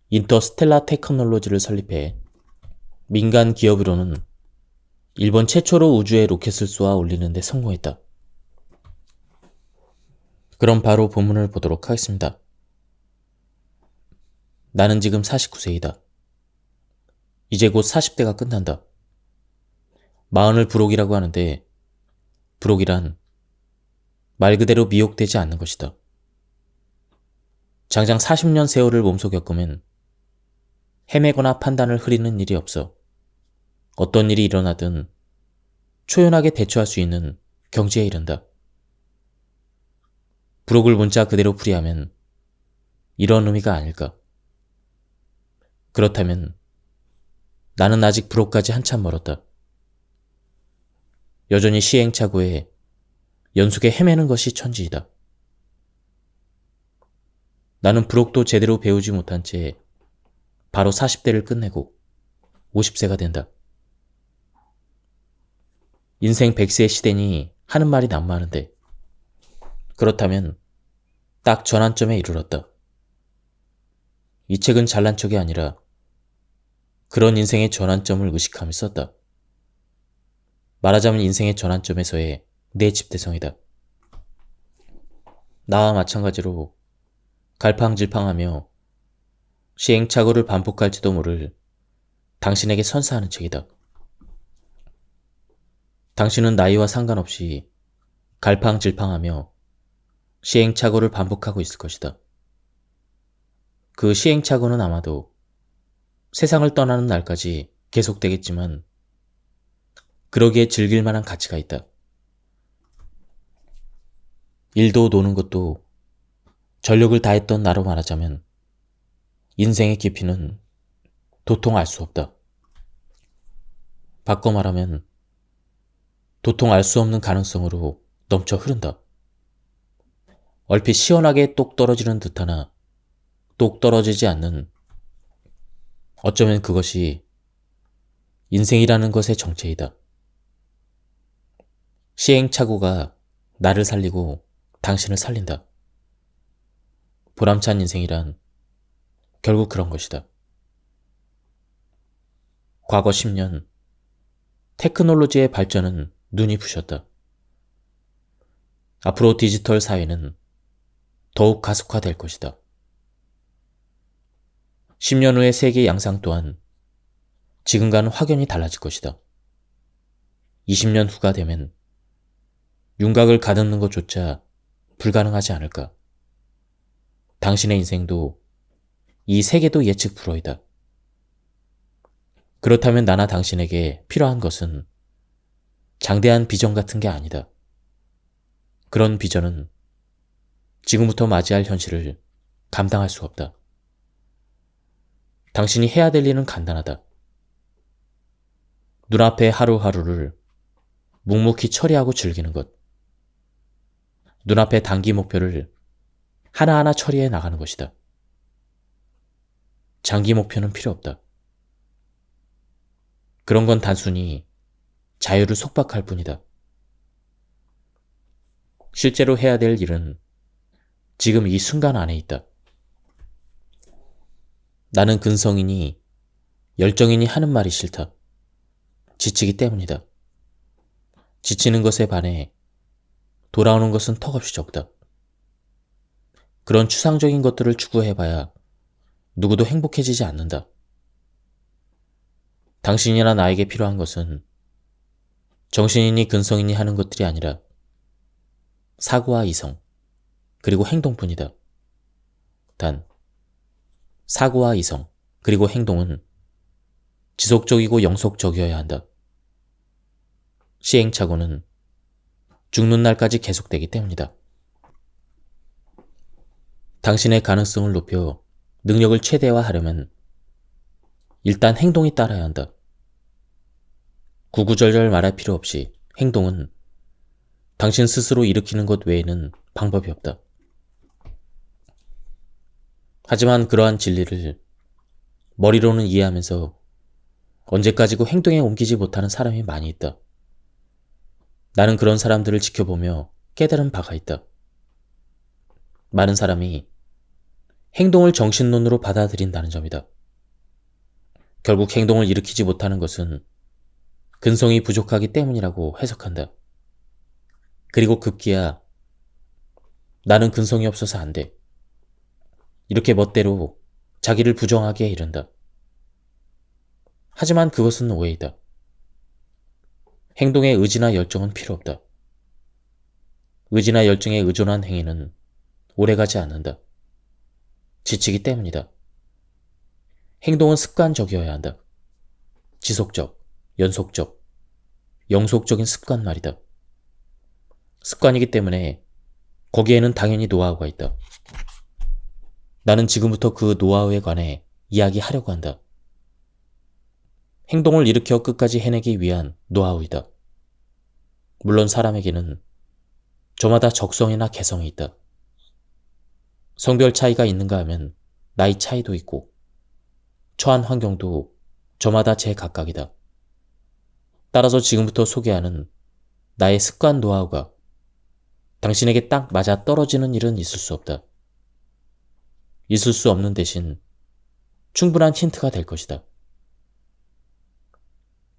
Speaker 1: 인터스텔라 테크놀로지를 설립해 민간 기업으로는 일본 최초로 우주에 로켓을 쏘아 올리는 데 성공했다. 그럼 바로 본문을 보도록 하겠습니다. 나는 지금 49세이다. 이제 곧 40대가 끝난다. 마흔을 불혹이라고 하는데 불혹이란 말 그대로 미혹되지 않는 것이다. 장장 40년 세월을 몸소 겪으면 헤매거나 판단을 흐리는 일이 없어 어떤 일이 일어나든 초연하게 대처할 수 있는 경지에 이른다. 불혹을 문자 그대로 풀이하면 이런 의미가 아닐까. 그렇다면 나는 아직 불혹까지 한참 멀었다. 여전히 시행착오에 연속에 헤매는 것이 천지이다. 나는 불혹도 제대로 배우지 못한 채 바로 40대를 끝내고 50세가 된다. 인생 100세의 시대니 하는 말이 난무하는데 그렇다면 딱 전환점에 이르렀다. 이 책은 잘난 척이 아니라 그런 인생의 전환점을 의식하며 썼다. 말하자면 인생의 전환점에서의 내 집대성이다. 나와 마찬가지로 갈팡질팡하며 시행착오를 반복할지도 모를 당신에게 선사하는 책이다. 당신은 나이와 상관없이 갈팡질팡하며 시행착오를 반복하고 있을 것이다. 그 시행착오는 아마도 세상을 떠나는 날까지 계속되겠지만 그러기에 즐길 만한 가치가 있다. 일도 노는 것도 전력을 다했던 나로 말하자면 인생의 깊이는 도통 알 수 없다. 바꿔 말하면 도통 알 수 없는 가능성으로 넘쳐 흐른다. 얼핏 시원하게 똑 떨어지는 듯하나 똑 떨어지지 않는 어쩌면 그것이 인생이라는 것의 정체이다. 시행착오가 나를 살리고 당신을 살린다. 보람찬 인생이란 결국 그런 것이다. 과거 10년 테크놀로지의 발전은 눈이 부셨다. 앞으로 디지털 사회는 더욱 가속화될 것이다. 10년 후의 세계 양상 또한 지금과는 확연히 달라질 것이다. 20년 후가 되면 윤곽을 가듬는 것조차 불가능하지 않을까. 당신의 인생도 이 세계도 예측 불허이다. 그렇다면 나나 당신에게 필요한 것은 장대한 비전 같은 게 아니다. 그런 비전은 지금부터 맞이할 현실을 감당할 수 없다. 당신이 해야 될 일은 간단하다. 눈앞의 하루하루를 묵묵히 처리하고 즐기는 것. 눈앞의 단기 목표를 하나하나 처리해 나가는 것이다. 장기 목표는 필요 없다. 그런 건 단순히 자유를 속박할 뿐이다. 실제로 해야 될 일은 지금 이 순간 안에 있다. 나는 근성이니 열정이니 하는 말이 싫다. 지치기 때문이다. 지치는 것에 반해 돌아오는 것은 턱없이 적다. 그런 추상적인 것들을 추구해봐야 누구도 행복해지지 않는다. 당신이나 나에게 필요한 것은 정신이니 근성이니 하는 것들이 아니라 사고와 이성, 그리고 행동뿐이다. 단, 사고와 이성, 그리고 행동은 지속적이고 영속적이어야 한다. 시행착오는 죽는 날까지 계속되기 때문이다. 당신의 가능성을 높여 능력을 최대화하려면 일단 행동이 따라야 한다. 구구절절 말할 필요 없이 행동은 당신 스스로 일으키는 것 외에는 방법이 없다. 하지만 그러한 진리를 머리로는 이해하면서 언제까지고 행동에 옮기지 못하는 사람이 많이 있다. 나는 그런 사람들을 지켜보며 깨달은 바가 있다. 많은 사람이 행동을 정신론으로 받아들인다는 점이다. 결국 행동을 일으키지 못하는 것은 근성이 부족하기 때문이라고 해석한다. 그리고 급기야 나는 근성이 없어서 안 돼. 이렇게 멋대로 자기를 부정하게 이른다. 하지만 그것은 오해이다. 행동에 의지나 열정은 필요 없다. 의지나 열정에 의존한 행위는 오래가지 않는다. 지치기 때문이다. 행동은 습관적이어야 한다. 지속적, 연속적, 영속적인 습관 말이다. 습관이기 때문에 거기에는 당연히 노하우가 있다. 나는 지금부터 그 노하우에 관해 이야기하려고 한다. 행동을 일으켜 끝까지 해내기 위한 노하우이다. 물론 사람에게는 저마다 적성이나 개성이 있다. 성별 차이가 있는가 하면 나이 차이도 있고 처한 환경도 저마다 제각각이다. 따라서 지금부터 소개하는 나의 습관 노하우가 당신에게 딱 맞아 떨어지는 일은 있을 수 없다. 있을 수 없는 대신 충분한 힌트가 될 것이다.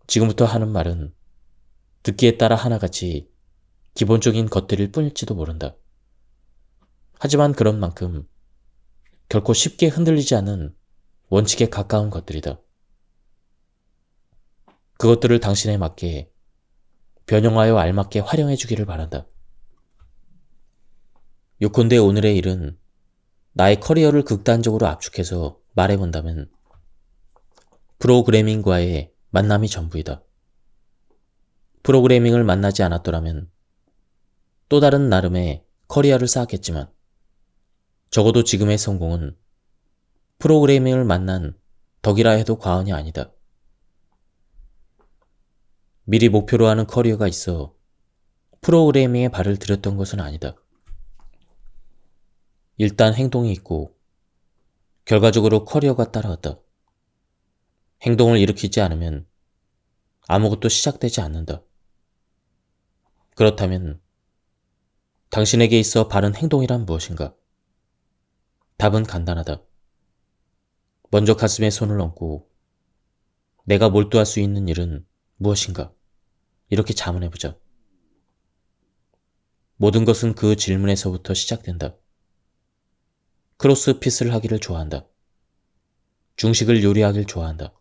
Speaker 1: 지금부터 하는 말은 듣기에 따라 하나같이 기본적인 것들일 뿐일지도 모른다. 하지만 그런 만큼 결코 쉽게 흔들리지 않는 원칙에 가까운 것들이다. 그것들을 당신에 맞게 변형하여 알맞게 활용해 주기를 바란다. 요컨대 오늘의 일은 나의 커리어를 극단적으로 압축해서 말해본다면 프로그래밍과의 만남이 전부이다. 프로그래밍을 만나지 않았더라면 또 다른 나름의 커리어를 쌓았겠지만 적어도 지금의 성공은 프로그래밍을 만난 덕이라 해도 과언이 아니다. 미리 목표로 하는 커리어가 있어 프로그래밍에 발을 들였던 것은 아니다. 일단 행동이 있고 결과적으로 커리어가 따라왔다. 행동을 일으키지 않으면 아무것도 시작되지 않는다. 그렇다면 당신에게 있어 바른 행동이란 무엇인가? 답은 간단하다. 먼저 가슴에 손을 얹고 내가 몰두할 수 있는 일은 무엇인가? 이렇게 자문해보자. 모든 것은 그 질문에서부터 시작된다. 크로스핏을 하기를 좋아한다. 중식을 요리하길 좋아한다.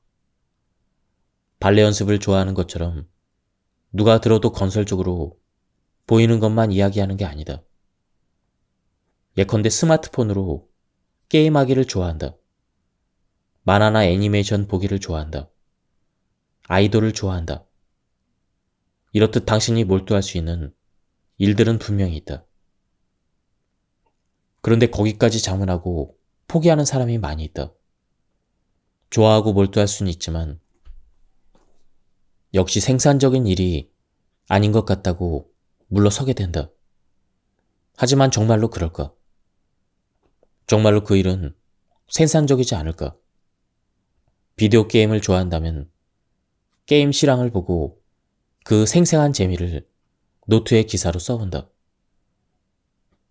Speaker 1: 발레 연습을 좋아하는 것처럼 누가 들어도 건설적으로 보이는 것만 이야기하는 게 아니다. 예컨대 스마트폰으로 게임하기를 좋아한다. 만화나 애니메이션 보기를 좋아한다. 아이돌을 좋아한다. 이렇듯 당신이 몰두할 수 있는 일들은 분명히 있다. 그런데 거기까지 자문하고 포기하는 사람이 많이 있다. 좋아하고 몰두할 수는 있지만 역시 생산적인 일이 아닌 것 같다고 물러서게 된다. 하지만 정말로 그럴까? 정말로 그 일은 생산적이지 않을까? 비디오 게임을 좋아한다면 게임 실황을 보고 그 생생한 재미를 노트에 기사로 써본다.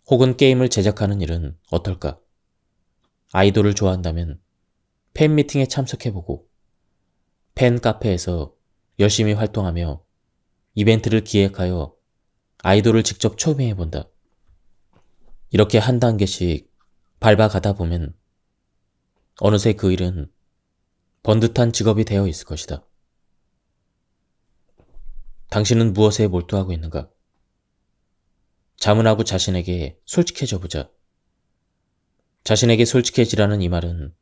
Speaker 1: 혹은 게임을 제작하는 일은 어떨까? 아이돌을 좋아한다면 팬미팅에 참석해보고 팬 카페에서 열심히 활동하며 이벤트를 기획하여 아이돌을 직접 초빙해본다. 이렇게 한 단계씩 밟아가다 보면 어느새 그 일은 번듯한 직업이 되어 있을 것이다. 당신은 무엇에 몰두하고 있는가? 자문하고 자신에게 솔직해져 보자. 자신에게 솔직해지라는 이 말은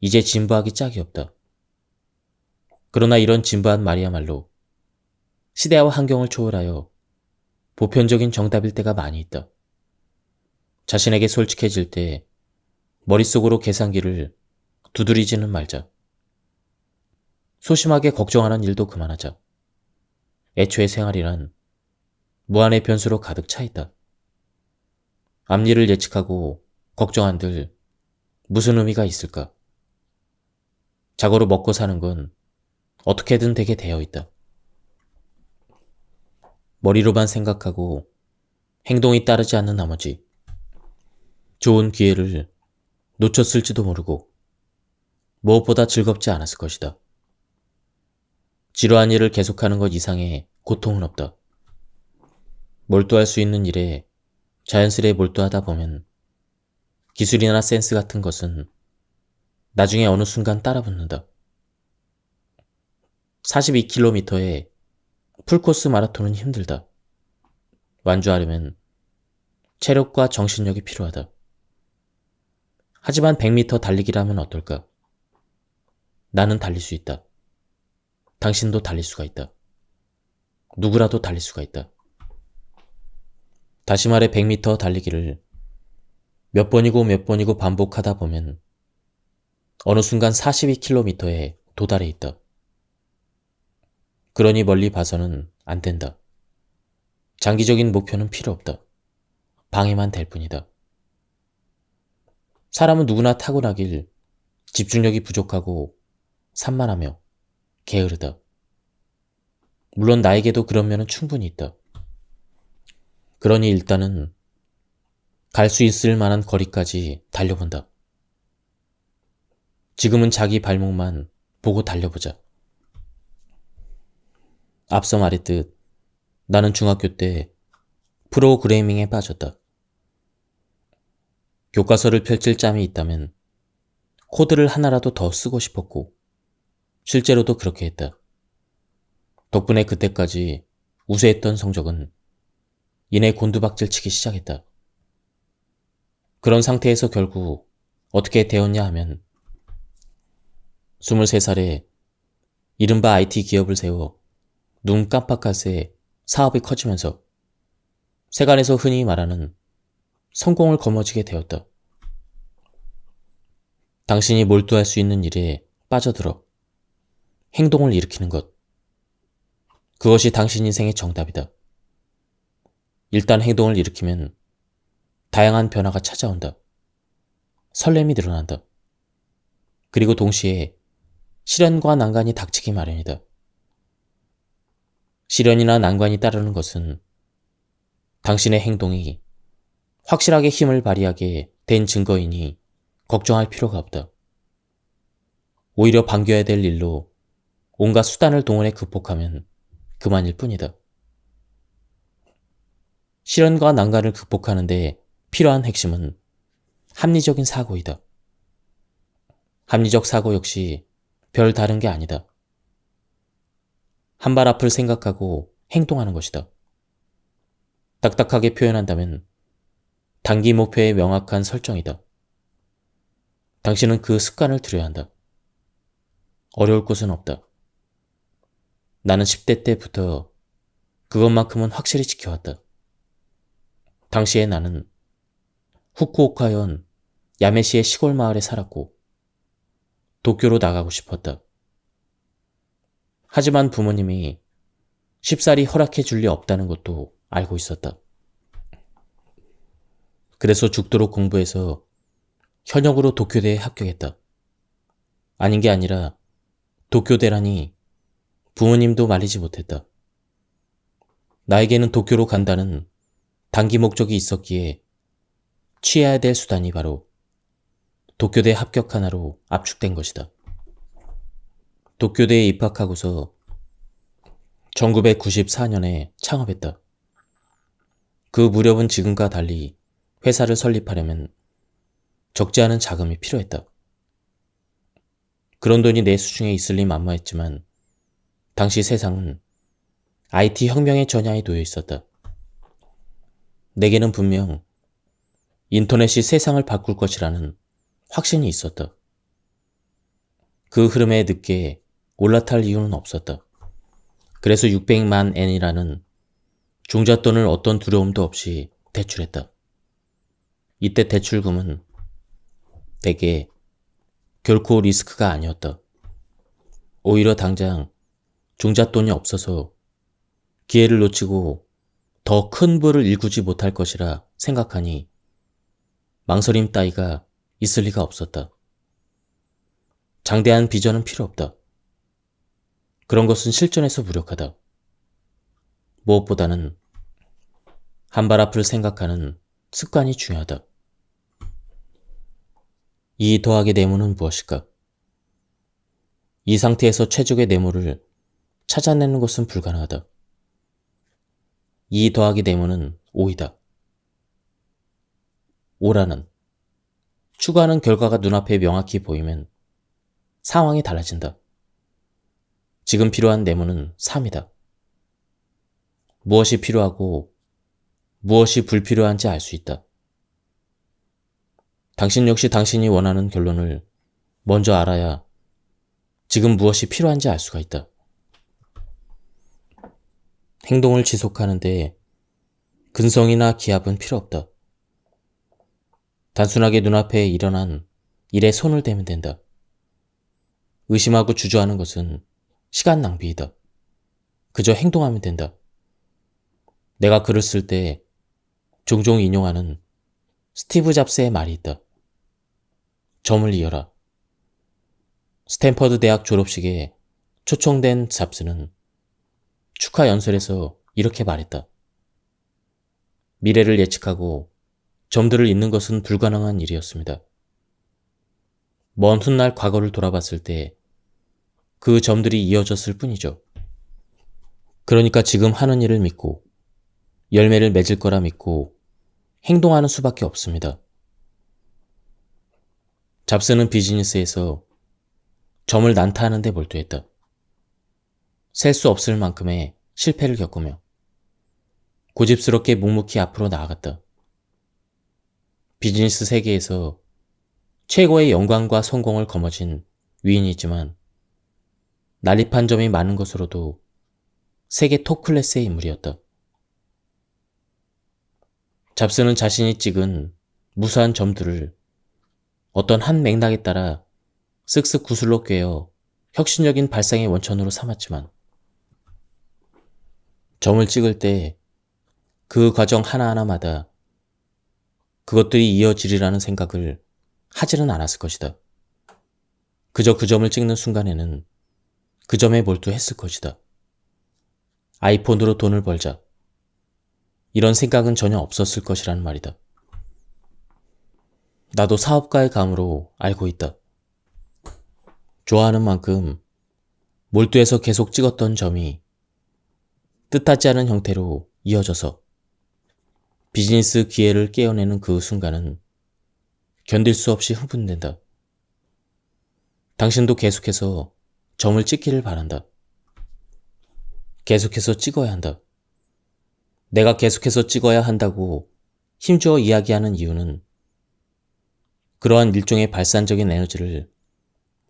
Speaker 1: 이제 진부하기 짝이 없다. 그러나 이런 진부한 말이야말로 시대와 환경을 초월하여 보편적인 정답일 때가 많이 있다. 자신에게 솔직해질 때 머릿속으로 계산기를 두드리지는 말자. 소심하게 걱정하는 일도 그만하자. 애초에 생활이란 무한의 변수로 가득 차 있다. 앞일을 예측하고 걱정한들 무슨 의미가 있을까? 자고로 먹고 사는 건 어떻게든 되게 되어 있다. 머리로만 생각하고 행동이 따르지 않는 나머지 좋은 기회를 놓쳤을지도 모르고 무엇보다 즐겁지 않았을 것이다. 지루한 일을 계속하는 것 이상의 고통은 없다. 몰두할 수 있는 일에 자연스레 몰두하다 보면 기술이나 센스 같은 것은 나중에 어느 순간 따라붙는다. 42km의 풀코스 마라톤은 힘들다. 완주하려면 체력과 정신력이 필요하다. 하지만 100m 달리기라면 어떨까? 나는 달릴 수 있다. 당신도 달릴 수가 있다. 누구라도 달릴 수가 있다. 다시 말해 100m 달리기를 몇 번이고 반복하다 보면 어느 순간 42km에 도달해 있다. 그러니 멀리 봐서는 안 된다. 장기적인 목표는 필요 없다. 방해만 될 뿐이다. 사람은 누구나 타고나길 집중력이 부족하고 산만하며 게으르다. 물론 나에게도 그런 면은 충분히 있다. 그러니 일단은 갈 수 있을 만한 거리까지 달려본다. 지금은 자기 발목만 보고 달려보자. 앞서 말했듯 나는 중학교 때 프로그래밍에 빠졌다. 교과서를 펼칠 짬이 있다면 코드를 하나라도 더 쓰고 싶었고 실제로도 그렇게 했다. 덕분에 그때까지 우세했던 성적은 이내 곤두박질 치기 시작했다. 그런 상태에서 결국 어떻게 되었냐 하면 23살에 이른바 IT 기업을 세워 눈 깜빡할 새 사업이 커지면서 세간에서 흔히 말하는 성공을 거머쥐게 되었다. 당신이 몰두할 수 있는 일에 빠져들어 행동을 일으키는 것. 그것이 당신 인생의 정답이다. 일단 행동을 일으키면 다양한 변화가 찾아온다. 설렘이 늘어난다. 그리고 동시에 시련과 난관이 닥치기 마련이다. 시련이나 난관이 따르는 것은 당신의 행동이 확실하게 힘을 발휘하게 된 증거이니 걱정할 필요가 없다. 오히려 반겨야 될 일로 온갖 수단을 동원해 극복하면 그만일 뿐이다. 시련과 난관을 극복하는 데 필요한 핵심은 합리적인 사고이다. 합리적 사고 역시 별 다른 게 아니다. 한 발 앞을 생각하고 행동하는 것이다. 딱딱하게 표현한다면 단기 목표의 명확한 설정이다. 당신은 그 습관을 들여야 한다. 어려울 곳은 없다. 나는 10대 때부터 그것만큼은 확실히 지켜왔다. 당시에 나는 후쿠오카현 야메시의 시골 마을에 살았고 도쿄로 나가고 싶었다. 하지만 부모님이 쉽사리 허락해 줄 리 없다는 것도 알고 있었다. 그래서 죽도록 공부해서 현역으로 도쿄대에 합격했다. 아닌 게 아니라 도쿄대라니 부모님도 말리지 못했다. 나에게는 도쿄로 간다는 단기 목적이 있었기에 취해야 될 수단이 바로 도쿄대 합격 하나로 압축된 것이다. 도쿄대에 입학하고서 1994년에 창업했다. 그 무렵은 지금과 달리 회사를 설립하려면 적지 않은 자금이 필요했다. 그런 돈이 내 수중에 있을 리 만무했지만 당시 세상은 IT 혁명의 전야에 놓여 있었다. 내게는 분명 인터넷이 세상을 바꿀 것이라는 확신이 있었다. 그 흐름에 늦게 올라탈 이유는 없었다. 그래서 600만 엔이라는 종잣돈을 어떤 두려움도 없이 대출했다. 이때 대출금은 내게 결코 리스크가 아니었다. 오히려 당장 종잣돈이 없어서 기회를 놓치고 더 큰 부를 일구지 못할 것이라 생각하니 망설임 따위가 있을 리가 없었다. 장대한 비전은 필요 없다. 그런 것은 실전에서 무력하다. 무엇보다는 한 발 앞을 생각하는 습관이 중요하다. 2 더하기 네모는 무엇일까? 이 상태에서 최적의 네모를 찾아내는 것은 불가능하다. 2 더하기 네모는 5이다. 5라는 추구하는 결과가 눈앞에 명확히 보이면 상황이 달라진다. 지금 필요한 네모는 3이다. 무엇이 필요하고 무엇이 불필요한지 알 수 있다. 당신 역시 당신이 원하는 결론을 먼저 알아야 지금 무엇이 필요한지 알 수가 있다. 행동을 지속하는데 근성이나 기합은 필요 없다. 단순하게 눈앞에 일어난 일에 손을 대면 된다. 의심하고 주저하는 것은 시간 낭비이다. 그저 행동하면 된다. 내가 글을 쓸 때 종종 인용하는 스티브 잡스의 말이 있다. 점을 이어라. 스탠퍼드 대학 졸업식에 초청된 잡스는 축하 연설에서 이렇게 말했다. 미래를 예측하고 점들을 잇는 것은 불가능한 일이었습니다. 먼 훗날 과거를 돌아봤을 때 그 점들이 이어졌을 뿐이죠. 그러니까 지금 하는 일을 믿고 열매를 맺을 거라 믿고 행동하는 수밖에 없습니다. 잡스는 비즈니스에서 점을 난타하는 데 몰두했다. 셀 수 없을 만큼의 실패를 겪으며 고집스럽게 묵묵히 앞으로 나아갔다. 비즈니스 세계에서 최고의 영광과 성공을 거머쥔 위인이지만 난립한 점이 많은 것으로도 세계 톱 클래스의 인물이었다. 잡스는 자신이 찍은 무수한 점들을 어떤 한 맥락에 따라 쓱쓱 구슬로 꿰어 혁신적인 발상의 원천으로 삼았지만 점을 찍을 때 그 과정 하나하나마다 그것들이 이어지리라는 생각을 하지는 않았을 것이다. 그저 그 점을 찍는 순간에는 그 점에 몰두했을 것이다. 아이폰으로 돈을 벌자. 이런 생각은 전혀 없었을 것이라는 말이다. 나도 사업가의 감으로 알고 있다. 좋아하는 만큼 몰두해서 계속 찍었던 점이 뜻하지 않은 형태로 이어져서 비즈니스 기회를 깨어내는 그 순간은 견딜 수 없이 흥분된다. 당신도 계속해서 점을 찍기를 바란다. 계속해서 찍어야 한다. 내가 계속해서 찍어야 한다고 힘주어 이야기하는 이유는 그러한 일종의 발산적인 에너지를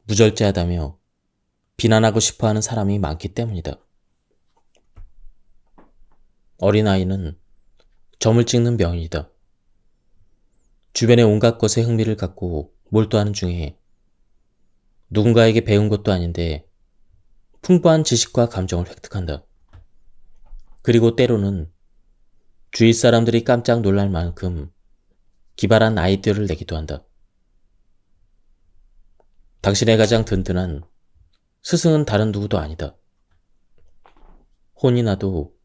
Speaker 1: 무절제하다며 비난하고 싶어하는 사람이 많기 때문이다. 어린아이는 점을 찍는 병인이다. 주변의 온갖 것에 흥미를 갖고 몰두하는 중에 누군가에게 배운 것도 아닌데 풍부한 지식과 감정을 획득한다. 그리고 때로는 주위 사람들이 깜짝 놀랄 만큼 기발한 아이디어를 내기도 한다. 당신의 가장 든든한 스승은 다른 누구도 아니다. 혼이 나도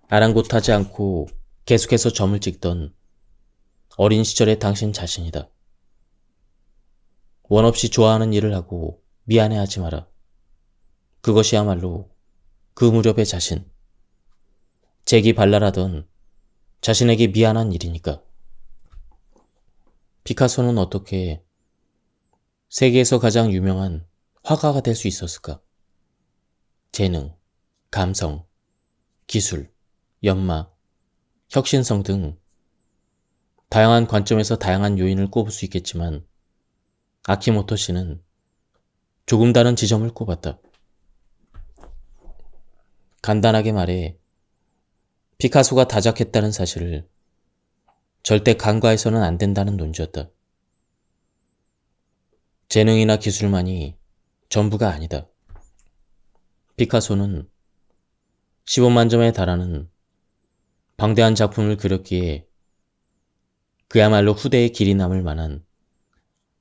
Speaker 1: 아랑곳하지 않고 계속해서 점을 찍던 어린 시절의 당신 자신이다. 원 없이 좋아하는 일을 하고 미안해하지 마라. 그것이야말로 그 무렵의 자신, 재기발랄하던 자신에게 미안한 일이니까. 피카소는 어떻게 세계에서 가장 유명한 화가가 될 수 있었을까? 재능, 감성, 기술, 연마, 혁신성 등 다양한 관점에서 다양한 요인을 꼽을 수 있겠지만 아키모토 씨는 조금 다른 지점을 꼽았다. 간단하게 말해 피카소가 다작했다는 사실을 절대 간과해서는 안 된다는 논지였다. 재능이나 기술만이 전부가 아니다. 피카소는 15만 점에 달하는 방대한 작품을 그렸기에 그야말로 후대에 길이 남을 만한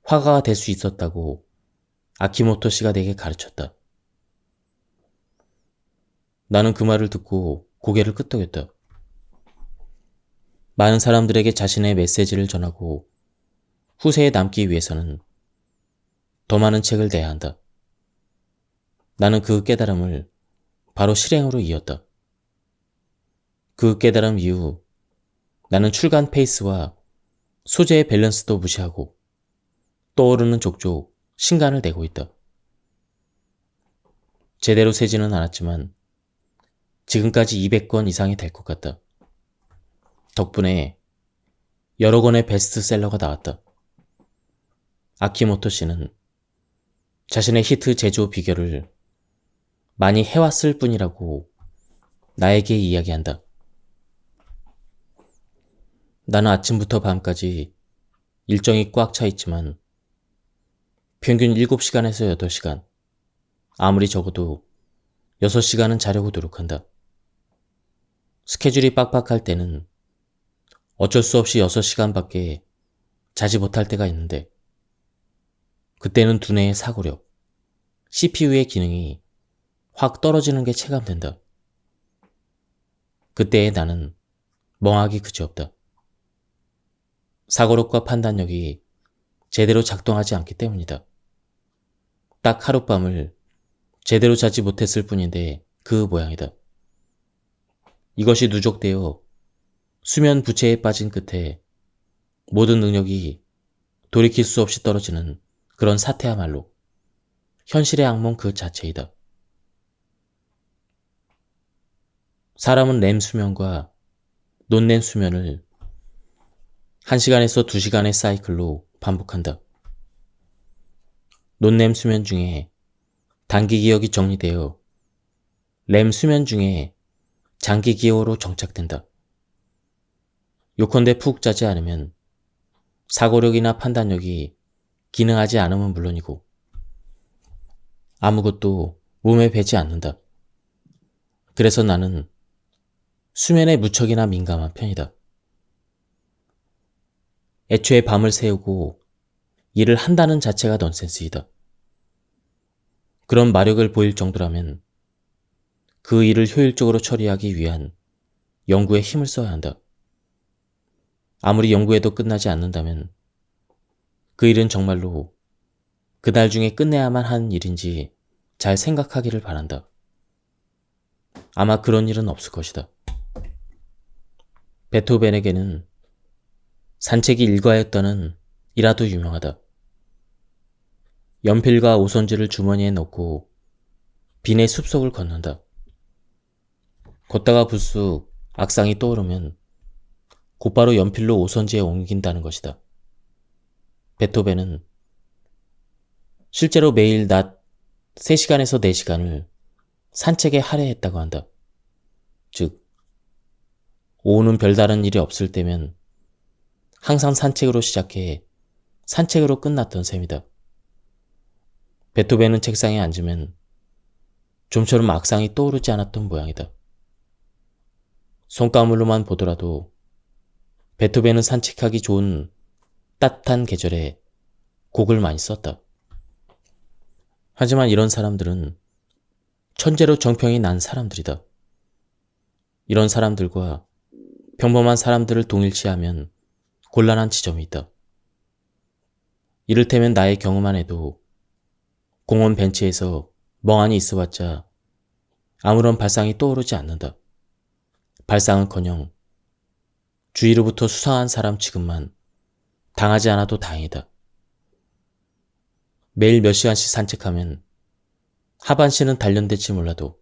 Speaker 1: 화가가 될 수 있었다고 아키모토 씨가 내게 가르쳤다. 나는 그 말을 듣고 고개를 끄덕였다. 많은 사람들에게 자신의 메시지를 전하고 후세에 남기 위해서는 더 많은 책을 내야 한다. 나는 그 깨달음을 바로 실행으로 이었다. 그 깨달음 이후 나는 출간 페이스와 소재의 밸런스도 무시하고 떠오르는 족족 신간을 내고 있다. 제대로 세지는 않았지만 지금까지 200권 이상이 될 것 같다. 덕분에 여러 권의 베스트셀러가 나왔다. 아키모토 씨는 자신의 히트 제조 비결을 많이 해왔을 뿐이라고 나에게 이야기한다. 나는 아침부터 밤까지 일정이 꽉 차 있지만 평균 7시간에서 8시간, 아무리 적어도 6시간은 자려고 노력한다. 스케줄이 빡빡할 때는 어쩔 수 없이 6시간밖에 자지 못할 때가 있는데 그때는 두뇌의 사고력, CPU의 기능이 확 떨어지는 게 체감된다. 그때의 나는 멍하기 그지없다. 사고력과 판단력이 제대로 작동하지 않기 때문이다. 딱 하룻밤을 제대로 자지 못했을 뿐인데 그 모양이다. 이것이 누적되어 수면 부채에 빠진 끝에 모든 능력이 돌이킬 수 없이 떨어지는 그런 사태야말로 현실의 악몽 그 자체이다. 사람은 렘 수면과 논렘 수면을 1시간에서 2시간의 사이클로 반복한다. 논렘 수면 중에 단기 기억이 정리되어 렘 수면 중에 장기 기억으로 정착된다. 요컨대 푹 자지 않으면 사고력이나 판단력이 기능하지 않으면 물론이고 아무것도 몸에 배지 않는다. 그래서 나는 수면에 무척이나 민감한 편이다. 애초에 밤을 새우고 일을 한다는 자체가 넌센스이다. 그런 마력을 보일 정도라면 그 일을 효율적으로 처리하기 위한 연구에 힘을 써야 한다. 아무리 연구해도 끝나지 않는다면 그 일은 정말로 그날 중에 끝내야만 하는 일인지 잘 생각하기를 바란다. 아마 그런 일은 없을 것이다. 베토벤에게는 산책이 일과였다는 이라도 유명하다. 연필과 오선지를 주머니에 넣고 빈의 숲속을 걷는다. 걷다가 불쑥 악상이 떠오르면 곧바로 연필로 오선지에 옮긴다는 것이다. 베토벤은 실제로 매일 낮 3시간에서 4시간을 산책에 할애했다고 한다. 즉, 오후는 별다른 일이 없을 때면 항상 산책으로 시작해 산책으로 끝났던 셈이다. 베토벤은 책상에 앉으면 좀처럼 악상이 떠오르지 않았던 모양이다. 손가물로만 보더라도 베토벤은 산책하기 좋은 따뜻한 계절에 곡을 많이 썼다. 하지만 이런 사람들은 천재로 정평이 난 사람들이다. 이런 사람들과 평범한 사람들을 동일시하면 곤란한 지점이 있다. 이를테면 나의 경우만 해도 공원 벤치에서 멍하니 있어봤자 아무런 발상이 떠오르지 않는다. 발상은커녕 주위로부터 수상한 사람 취급만 당하지 않아도 다행이다. 매일 몇 시간씩 산책하면 하반신은 단련될지 몰라도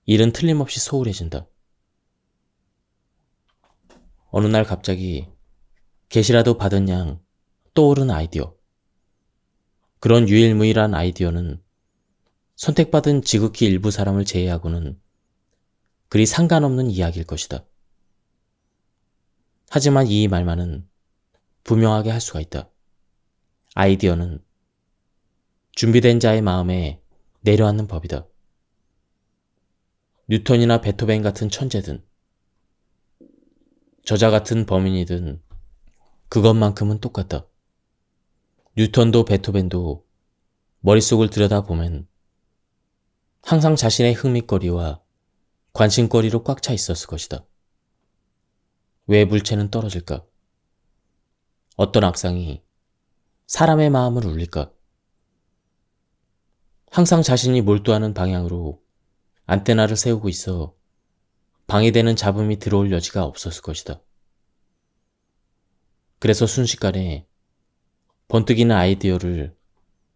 Speaker 1: 일은 틀림없이 소홀해진다. 어느 날 갑자기 계시라도 받은 양 떠오른 아이디어. 그런 유일무이한 아이디어는 선택받은 지극히 일부 사람을 제외하고는 그리 상관없는 이야기일 것이다. 하지만 이 말만은 분명하게 할 수가 있다. 아이디어는 준비된 자의 마음에 내려앉는 법이다. 뉴턴이나 베토벤 같은 천재든 저자 같은 범인이든 그것만큼은 똑같다. 뉴턴도 베토벤도 머릿속을 들여다보면 항상 자신의 흥미거리와 관심거리로 꽉 차 있었을 것이다. 왜 물체는 떨어질까? 어떤 악상이 사람의 마음을 울릴까? 항상 자신이 몰두하는 방향으로 안테나를 세우고 있어 방해되는 잡음이 들어올 여지가 없었을 것이다. 그래서 순식간에 번뜩이는 아이디어를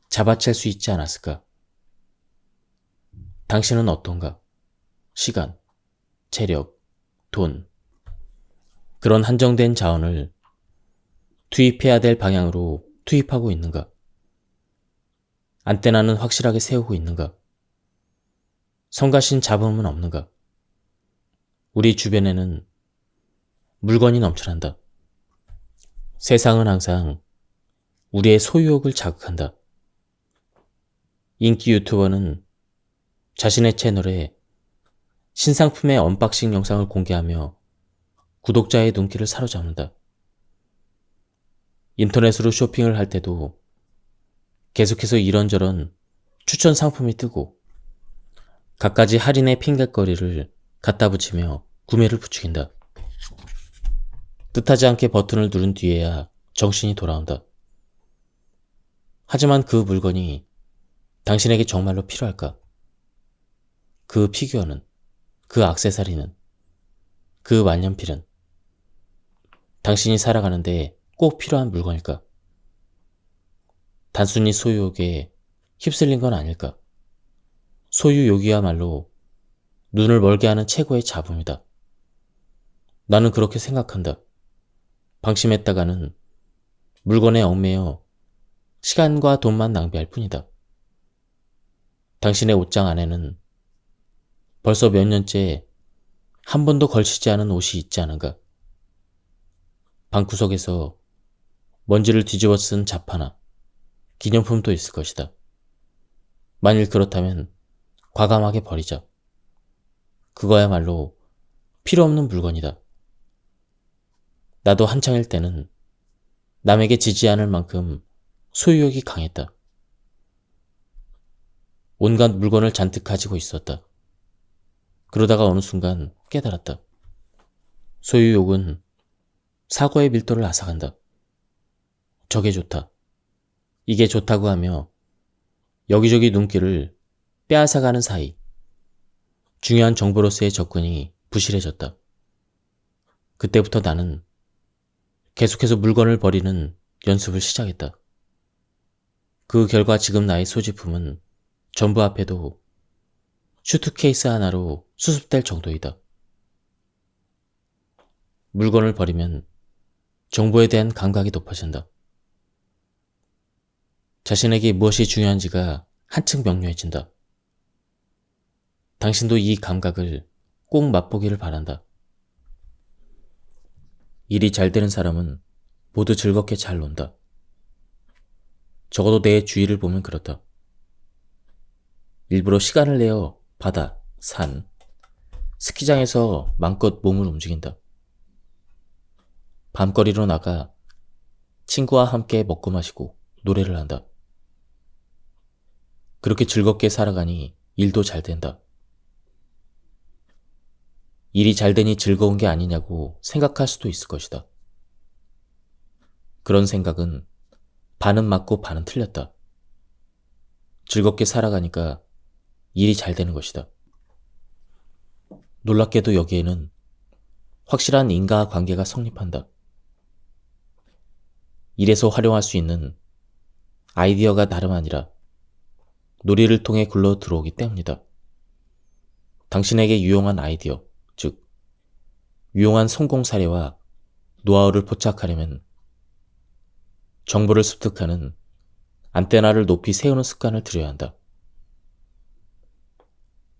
Speaker 1: 잡아챌 수 있지 않았을까? 당신은 어떤가? 시간, 체력, 돈, 그런 한정된 자원을 투입해야 될 방향으로 투입하고 있는가? 안테나는 확실하게 세우고 있는가? 성가신 잡음은 없는가? 우리 주변에는 물건이 넘쳐난다. 세상은 항상 우리의 소유욕을 자극한다. 인기 유튜버는 자신의 채널에 신상품의 언박싱 영상을 공개하며 구독자의 눈길을 사로잡는다. 인터넷으로 쇼핑을 할 때도 계속해서 이런저런 추천 상품이 뜨고 갖가지 할인의 핑곗거리를 갖다 붙이며 구매를 부추긴다. 뜻하지 않게 버튼을 누른 뒤에야 정신이 돌아온다. 하지만 그 물건이 당신에게 정말로 필요할까? 그 피규어는, 그 액세서리는, 그 만년필은 당신이 살아가는데 꼭 필요한 물건일까? 단순히 소유욕에 휩쓸린 건 아닐까? 소유욕이야말로 눈을 멀게 하는 최고의 잡음이다. 나는 그렇게 생각한다. 방심했다가는 물건에 얽매여 시간과 돈만 낭비할 뿐이다. 당신의 옷장 안에는 벌써 몇 년째 한 번도 걸치지 않은 옷이 있지 않은가? 방구석에서 먼지를 뒤집어 쓴 잡화나 기념품도 있을 것이다. 만일 그렇다면 과감하게 버리자. 그거야말로 필요 없는 물건이다. 나도 한창일 때는 남에게 지지 않을 만큼 소유욕이 강했다. 온갖 물건을 잔뜩 가지고 있었다. 그러다가 어느 순간 깨달았다. 소유욕은 사고의 밀도를 앗아간다. 저게 좋다. 이게 좋다고 하며 여기저기 눈길을 빼앗아가는 사이 중요한 정보로서의 접근이 부실해졌다. 그때부터 나는 계속해서 물건을 버리는 연습을 시작했다. 그 결과 지금 나의 소지품은 전부 합해도 슈트케이스 하나로 수습될 정도이다. 물건을 버리면 정보에 대한 감각이 높아진다. 자신에게 무엇이 중요한지가 한층 명료해진다. 당신도 이 감각을 꼭 맛보기를 바란다. 일이 잘 되는 사람은 모두 즐겁게 잘 논다. 적어도 내 주위를 보면 그렇다. 일부러 시간을 내어 바다, 산, 스키장에서 마음껏 몸을 움직인다. 밤거리로 나가 친구와 함께 먹고 마시고 노래를 한다. 그렇게 즐겁게 살아가니 일도 잘 된다. 일이 잘 되니 즐거운 게 아니냐고 생각할 수도 있을 것이다. 그런 생각은 반은 맞고 반은 틀렸다. 즐겁게 살아가니까 일이 잘 되는 것이다. 놀랍게도 여기에는 확실한 인과관계가 성립한다. 일에서 활용할 수 있는 아이디어가 나름 아니라 놀이를 통해 굴러 들어오기 때문이다. 당신에게 유용한 아이디어, 즉 유용한 성공 사례와 노하우를 포착하려면 정보를 습득하는 안테나를 높이 세우는 습관을 들여야 한다.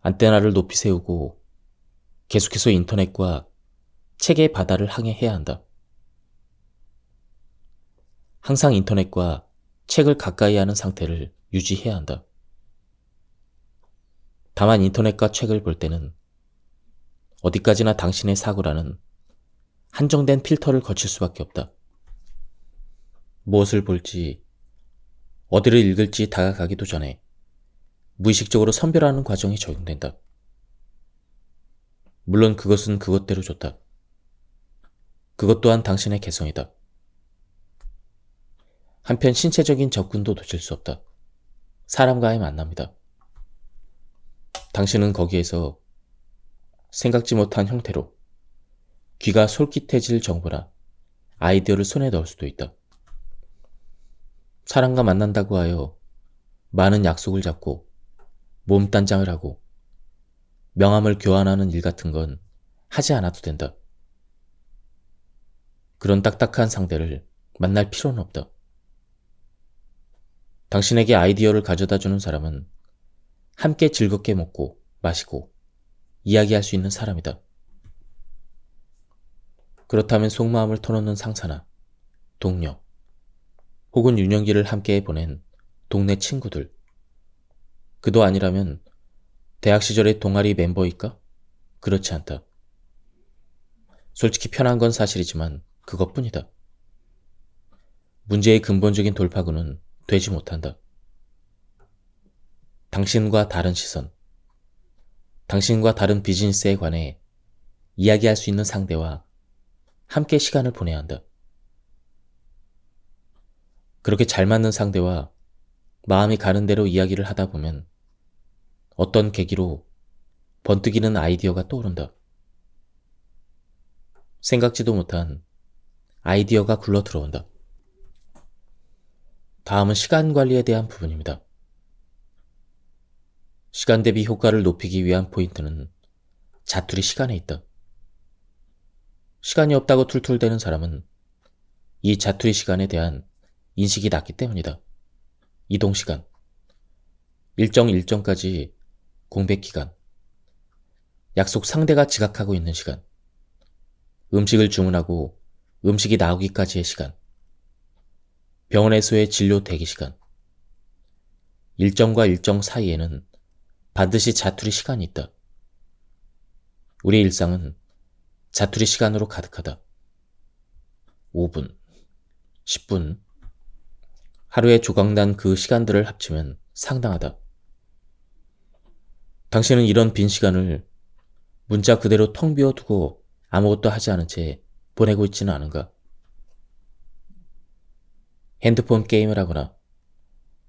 Speaker 1: 안테나를 높이 세우고 계속해서 인터넷과 책의 바다를 항해해야 한다. 항상 인터넷과 책을 가까이 하는 상태를 유지해야 한다. 다만 인터넷과 책을 볼 때는 어디까지나 당신의 사고라는 한정된 필터를 거칠 수밖에 없다. 무엇을 볼지, 어디를 읽을지 다가가기도 전에 무의식적으로 선별하는 과정이 적용된다. 물론 그것은 그것대로 좋다. 그것 또한 당신의 개성이다. 한편 신체적인 접근도 놓칠 수 없다. 사람과의 만남이다. 당신은 거기에서 생각지 못한 형태로 귀가 솔깃해질 정보나 아이디어를 손에 넣을 수도 있다. 사람과 만난다고 하여 많은 약속을 잡고 몸단장을 하고 명함을 교환하는 일 같은 건 하지 않아도 된다. 그런 딱딱한 상대를 만날 필요는 없다. 당신에게 아이디어를 가져다 주는 사람은 함께 즐겁게 먹고 마시고 이야기할 수 있는 사람이다. 그렇다면 속마음을 터놓는 상사나 동료 혹은 유년기를 함께 보낸 동네 친구들, 그도 아니라면 대학 시절의 동아리 멤버일까? 그렇지 않다. 솔직히 편한 건 사실이지만 그것뿐이다. 문제의 근본적인 돌파구는 되지 못한다. 당신과 다른 시선, 당신과 다른 비즈니스에 관해 이야기할 수 있는 상대와 함께 시간을 보내야 한다. 그렇게 잘 맞는 상대와 마음이 가는 대로 이야기를 하다 보면 어떤 계기로 번뜩이는 아이디어가 떠오른다. 생각지도 못한 아이디어가 굴러 들어온다. 다음은 시간 관리에 대한 부분입니다. 시간 대비 효과를 높이기 위한 포인트는 자투리 시간에 있다. 시간이 없다고 툴툴대는 사람은 이 자투리 시간에 대한 인식이 낮기 때문이다. 이동시간, 일정까지 공백기간, 약속 상대가 지각하고 있는 시간, 음식을 주문하고 음식이 나오기까지의 시간, 병원에서의 진료 대기 시간, 일정과 일정 사이에는 반드시 자투리 시간이 있다. 우리 일상은 자투리 시간으로 가득하다. 5분, 10분, 하루에 조각난 그 시간들을 합치면 상당하다. 당신은 이런 빈 시간을 문자 그대로 텅 비워두고 아무것도 하지 않은 채 보내고 있지는 않은가? 핸드폰 게임을 하거나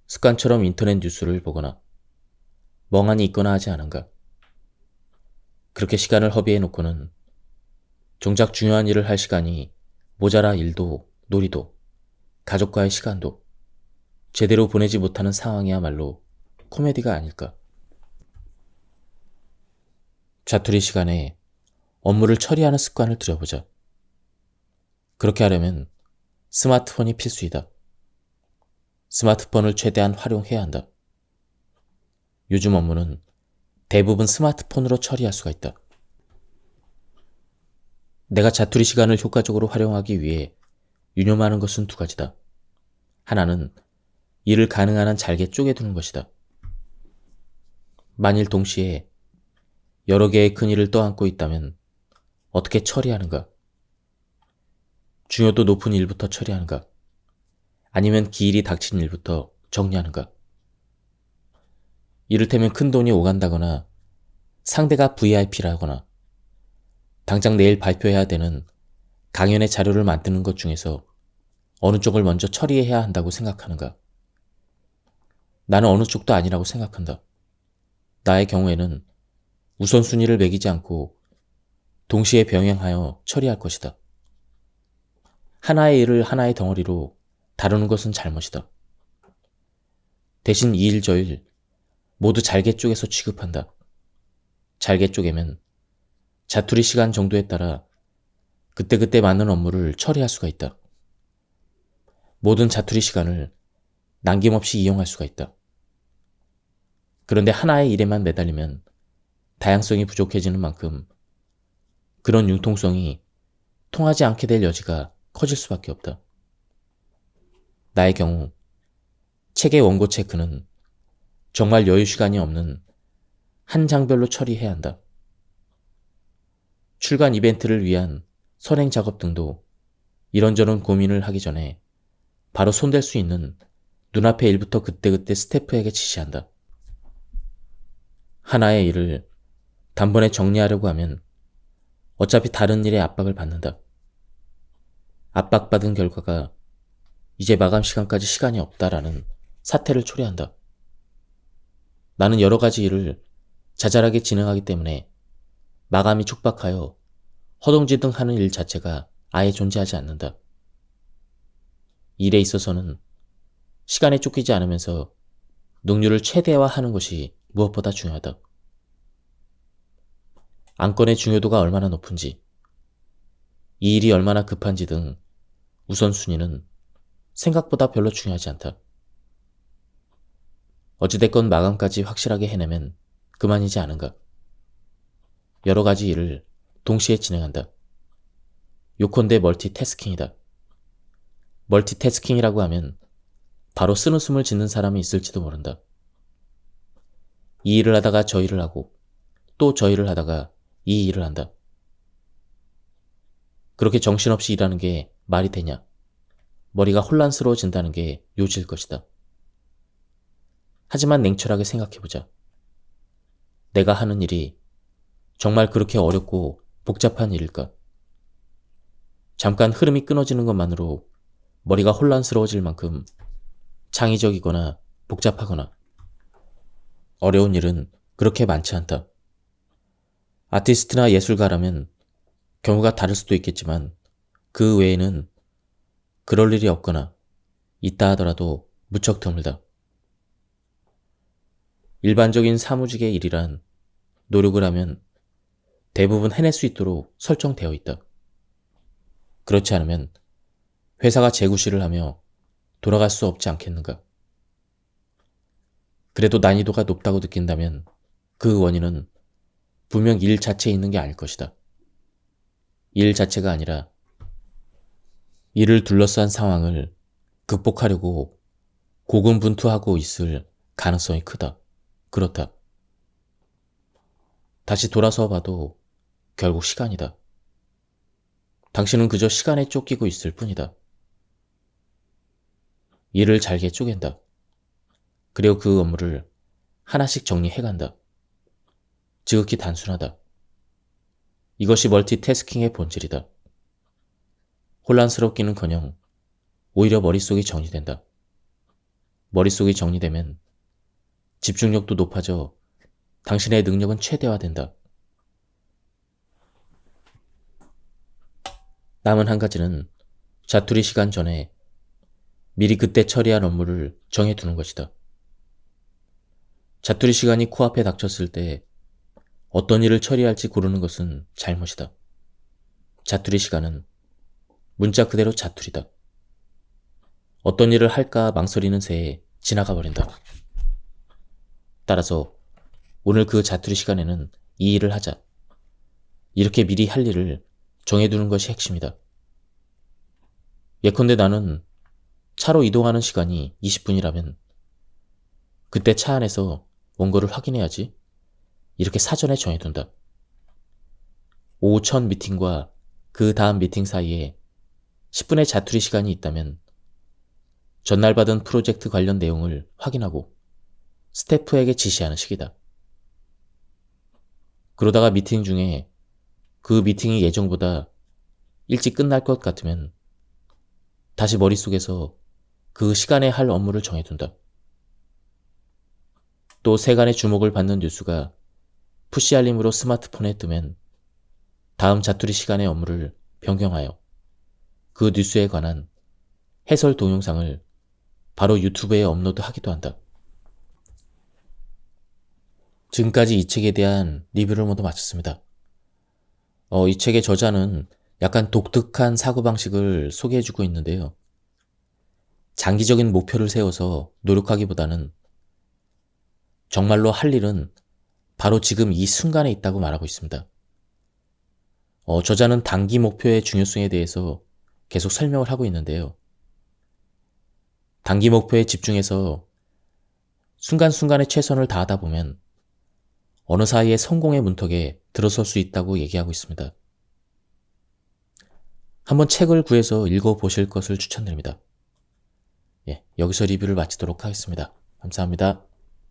Speaker 1: 습관처럼 인터넷 뉴스를 보거나 멍하니 있거나 하지 않은가? 그렇게 시간을 허비해놓고는 정작 중요한 일을 할 시간이 모자라 일도 놀이도 가족과의 시간도 제대로 보내지 못하는 상황이야말로 코미디가 아닐까? 자투리 시간에 업무를 처리하는 습관을 들여보자. 그렇게 하려면 스마트폰이 필수이다. 스마트폰을 최대한 활용해야 한다. 요즘 업무는 대부분 스마트폰으로 처리할 수가 있다. 내가 자투리 시간을 효과적으로 활용하기 위해 유념하는 것은 두 가지다. 하나는 일을 가능한 한 잘게 쪼개두는 것이다. 만일 동시에 여러 개의 큰 일을 떠안고 있다면 어떻게 처리하는가? 중요도 높은 일부터 처리하는가? 아니면 기일이 닥친 일부터 정리하는가? 이를테면 큰 돈이 오간다거나 상대가 VIP라거나 당장 내일 발표해야 되는 강연의 자료를 만드는 것 중에서 어느 쪽을 먼저 처리해야 한다고 생각하는가? 나는 어느 쪽도 아니라고 생각한다. 나의 경우에는 우선순위를 매기지 않고 동시에 병행하여 처리할 것이다. 하나의 일을 하나의 덩어리로 다루는 것은 잘못이다. 대신 이 일 저 일 모두 잘게 쪼개서 취급한다. 잘게 쪼개면 자투리 시간 정도에 따라 그때그때 맞는 업무를 처리할 수가 있다. 모든 자투리 시간을 남김없이 이용할 수가 있다. 그런데 하나의 일에만 매달리면 다양성이 부족해지는 만큼 그런 융통성이 통하지 않게 될 여지가 커질 수밖에 없다. 나의 경우 책의 원고 체크는 정말 여유 시간이 없는 한 장별로 처리해야 한다. 출간 이벤트를 위한 선행 작업 등도 이런저런 고민을 하기 전에 바로 손댈 수 있는 눈앞의 일부터 그때그때 스태프에게 지시한다. 하나의 일을 단번에 정리하려고 하면 어차피 다른 일에 압박을 받는다. 압박받은 결과가 이제 마감 시간까지 시간이 없다라는 사태를 초래한다. 나는 여러 가지 일을 자잘하게 진행하기 때문에 마감이 촉박하여 허둥지둥 하는 일 자체가 아예 존재하지 않는다. 일에 있어서는 시간에 쫓기지 않으면서 능률을 최대화하는 것이 무엇보다 중요하다. 안건의 중요도가 얼마나 높은지, 이 일이 얼마나 급한지 등 우선순위는 생각보다 별로 중요하지 않다. 어찌됐건 마감까지 확실하게 해내면 그만이지 않은가. 여러 가지 일을 동시에 진행한다. 요컨대 멀티태스킹이다. 멀티태스킹이라고 하면 바로 쓴웃음을 짓는 사람이 있을지도 모른다. 이 일을 하다가 저 일을 하고 또 저 일을 하다가 이 일을 한다. 그렇게 정신없이 일하는 게 말이 되냐? 머리가 혼란스러워진다는 게 요지일 것이다. 하지만 냉철하게 생각해보자. 내가 하는 일이 정말 그렇게 어렵고 복잡한 일일까? 잠깐 흐름이 끊어지는 것만으로 머리가 혼란스러워질 만큼 창의적이거나 복잡하거나 어려운 일은 그렇게 많지 않다. 아티스트나 예술가라면 경우가 다를 수도 있겠지만 그 외에는 그럴 일이 없거나 있다 하더라도 무척 드물다. 일반적인 사무직의 일이란 노력을 하면 대부분 해낼 수 있도록 설정되어 있다. 그렇지 않으면 회사가 재구실을 하며 돌아갈 수 없지 않겠는가. 그래도 난이도가 높다고 느낀다면 그 원인은 분명 일 자체에 있는 게 아닐 것이다. 일 자체가 아니라 이를 둘러싼 상황을 극복하려고 고군분투하고 있을 가능성이 크다. 그렇다. 다시 돌아서 봐도 결국 시간이다. 당신은 그저 시간에 쫓기고 있을 뿐이다. 일을 잘게 쪼갠다. 그리고 그 업무를 하나씩 정리해간다. 지극히 단순하다. 이것이 멀티태스킹의 본질이다. 혼란스럽기는커녕 오히려 머릿속이 정리된다. 머릿속이 정리되면 집중력도 높아져 당신의 능력은 최대화된다. 남은 한 가지는 자투리 시간 전에 미리 그때 처리할 업무를 정해두는 것이다. 자투리 시간이 코앞에 닥쳤을 때 어떤 일을 처리할지 고르는 것은 잘못이다. 자투리 시간은 문자 그대로 자투리다. 어떤 일을 할까 망설이는 새에 지나가 버린다. 따라서 오늘 그 자투리 시간에는 이 일을 하자. 이렇게 미리 할 일을 정해두는 것이 핵심이다. 예컨대 나는 차로 이동하는 시간이 20분이라면 그때 차 안에서 원고를 확인해야지. 이렇게 사전에 정해둔다. 오후 첫 미팅과 그 다음 미팅 사이에 10분의 자투리 시간이 있다면 전날 받은 프로젝트 관련 내용을 확인하고 스태프에게 지시하는 시기다. 그러다가 미팅 중에 그 미팅이 예정보다 일찍 끝날 것 같으면 다시 머릿속에서 그 시간에 할 업무를 정해둔다. 또 세간의 주목을 받는 뉴스가 푸시 알림으로 스마트폰에 뜨면 다음 자투리 시간의 업무를 변경하여 그 뉴스에 관한 해설 동영상을 바로 유튜브에 업로드하기도 한다. 지금까지 이 책에 대한 리뷰를 모두 마쳤습니다. 이 책의 저자는 약간 독특한 사고방식을 소개해주고 있는데요. 장기적인 목표를 세워서 노력하기보다는 정말로 할 일은 바로 지금 이 순간에 있다고 말하고 있습니다. 저자는 단기 목표의 중요성에 대해서 계속 설명을 하고 있는데요. 단기 목표에 집중해서 순간순간에 최선을 다하다 보면 어느 사이에 성공의 문턱에 들어설 수 있다고 얘기하고 있습니다. 한번 책을 구해서 읽어보실 것을 추천드립니다. 여기서 리뷰를 마치도록 하겠습니다. 감사합니다.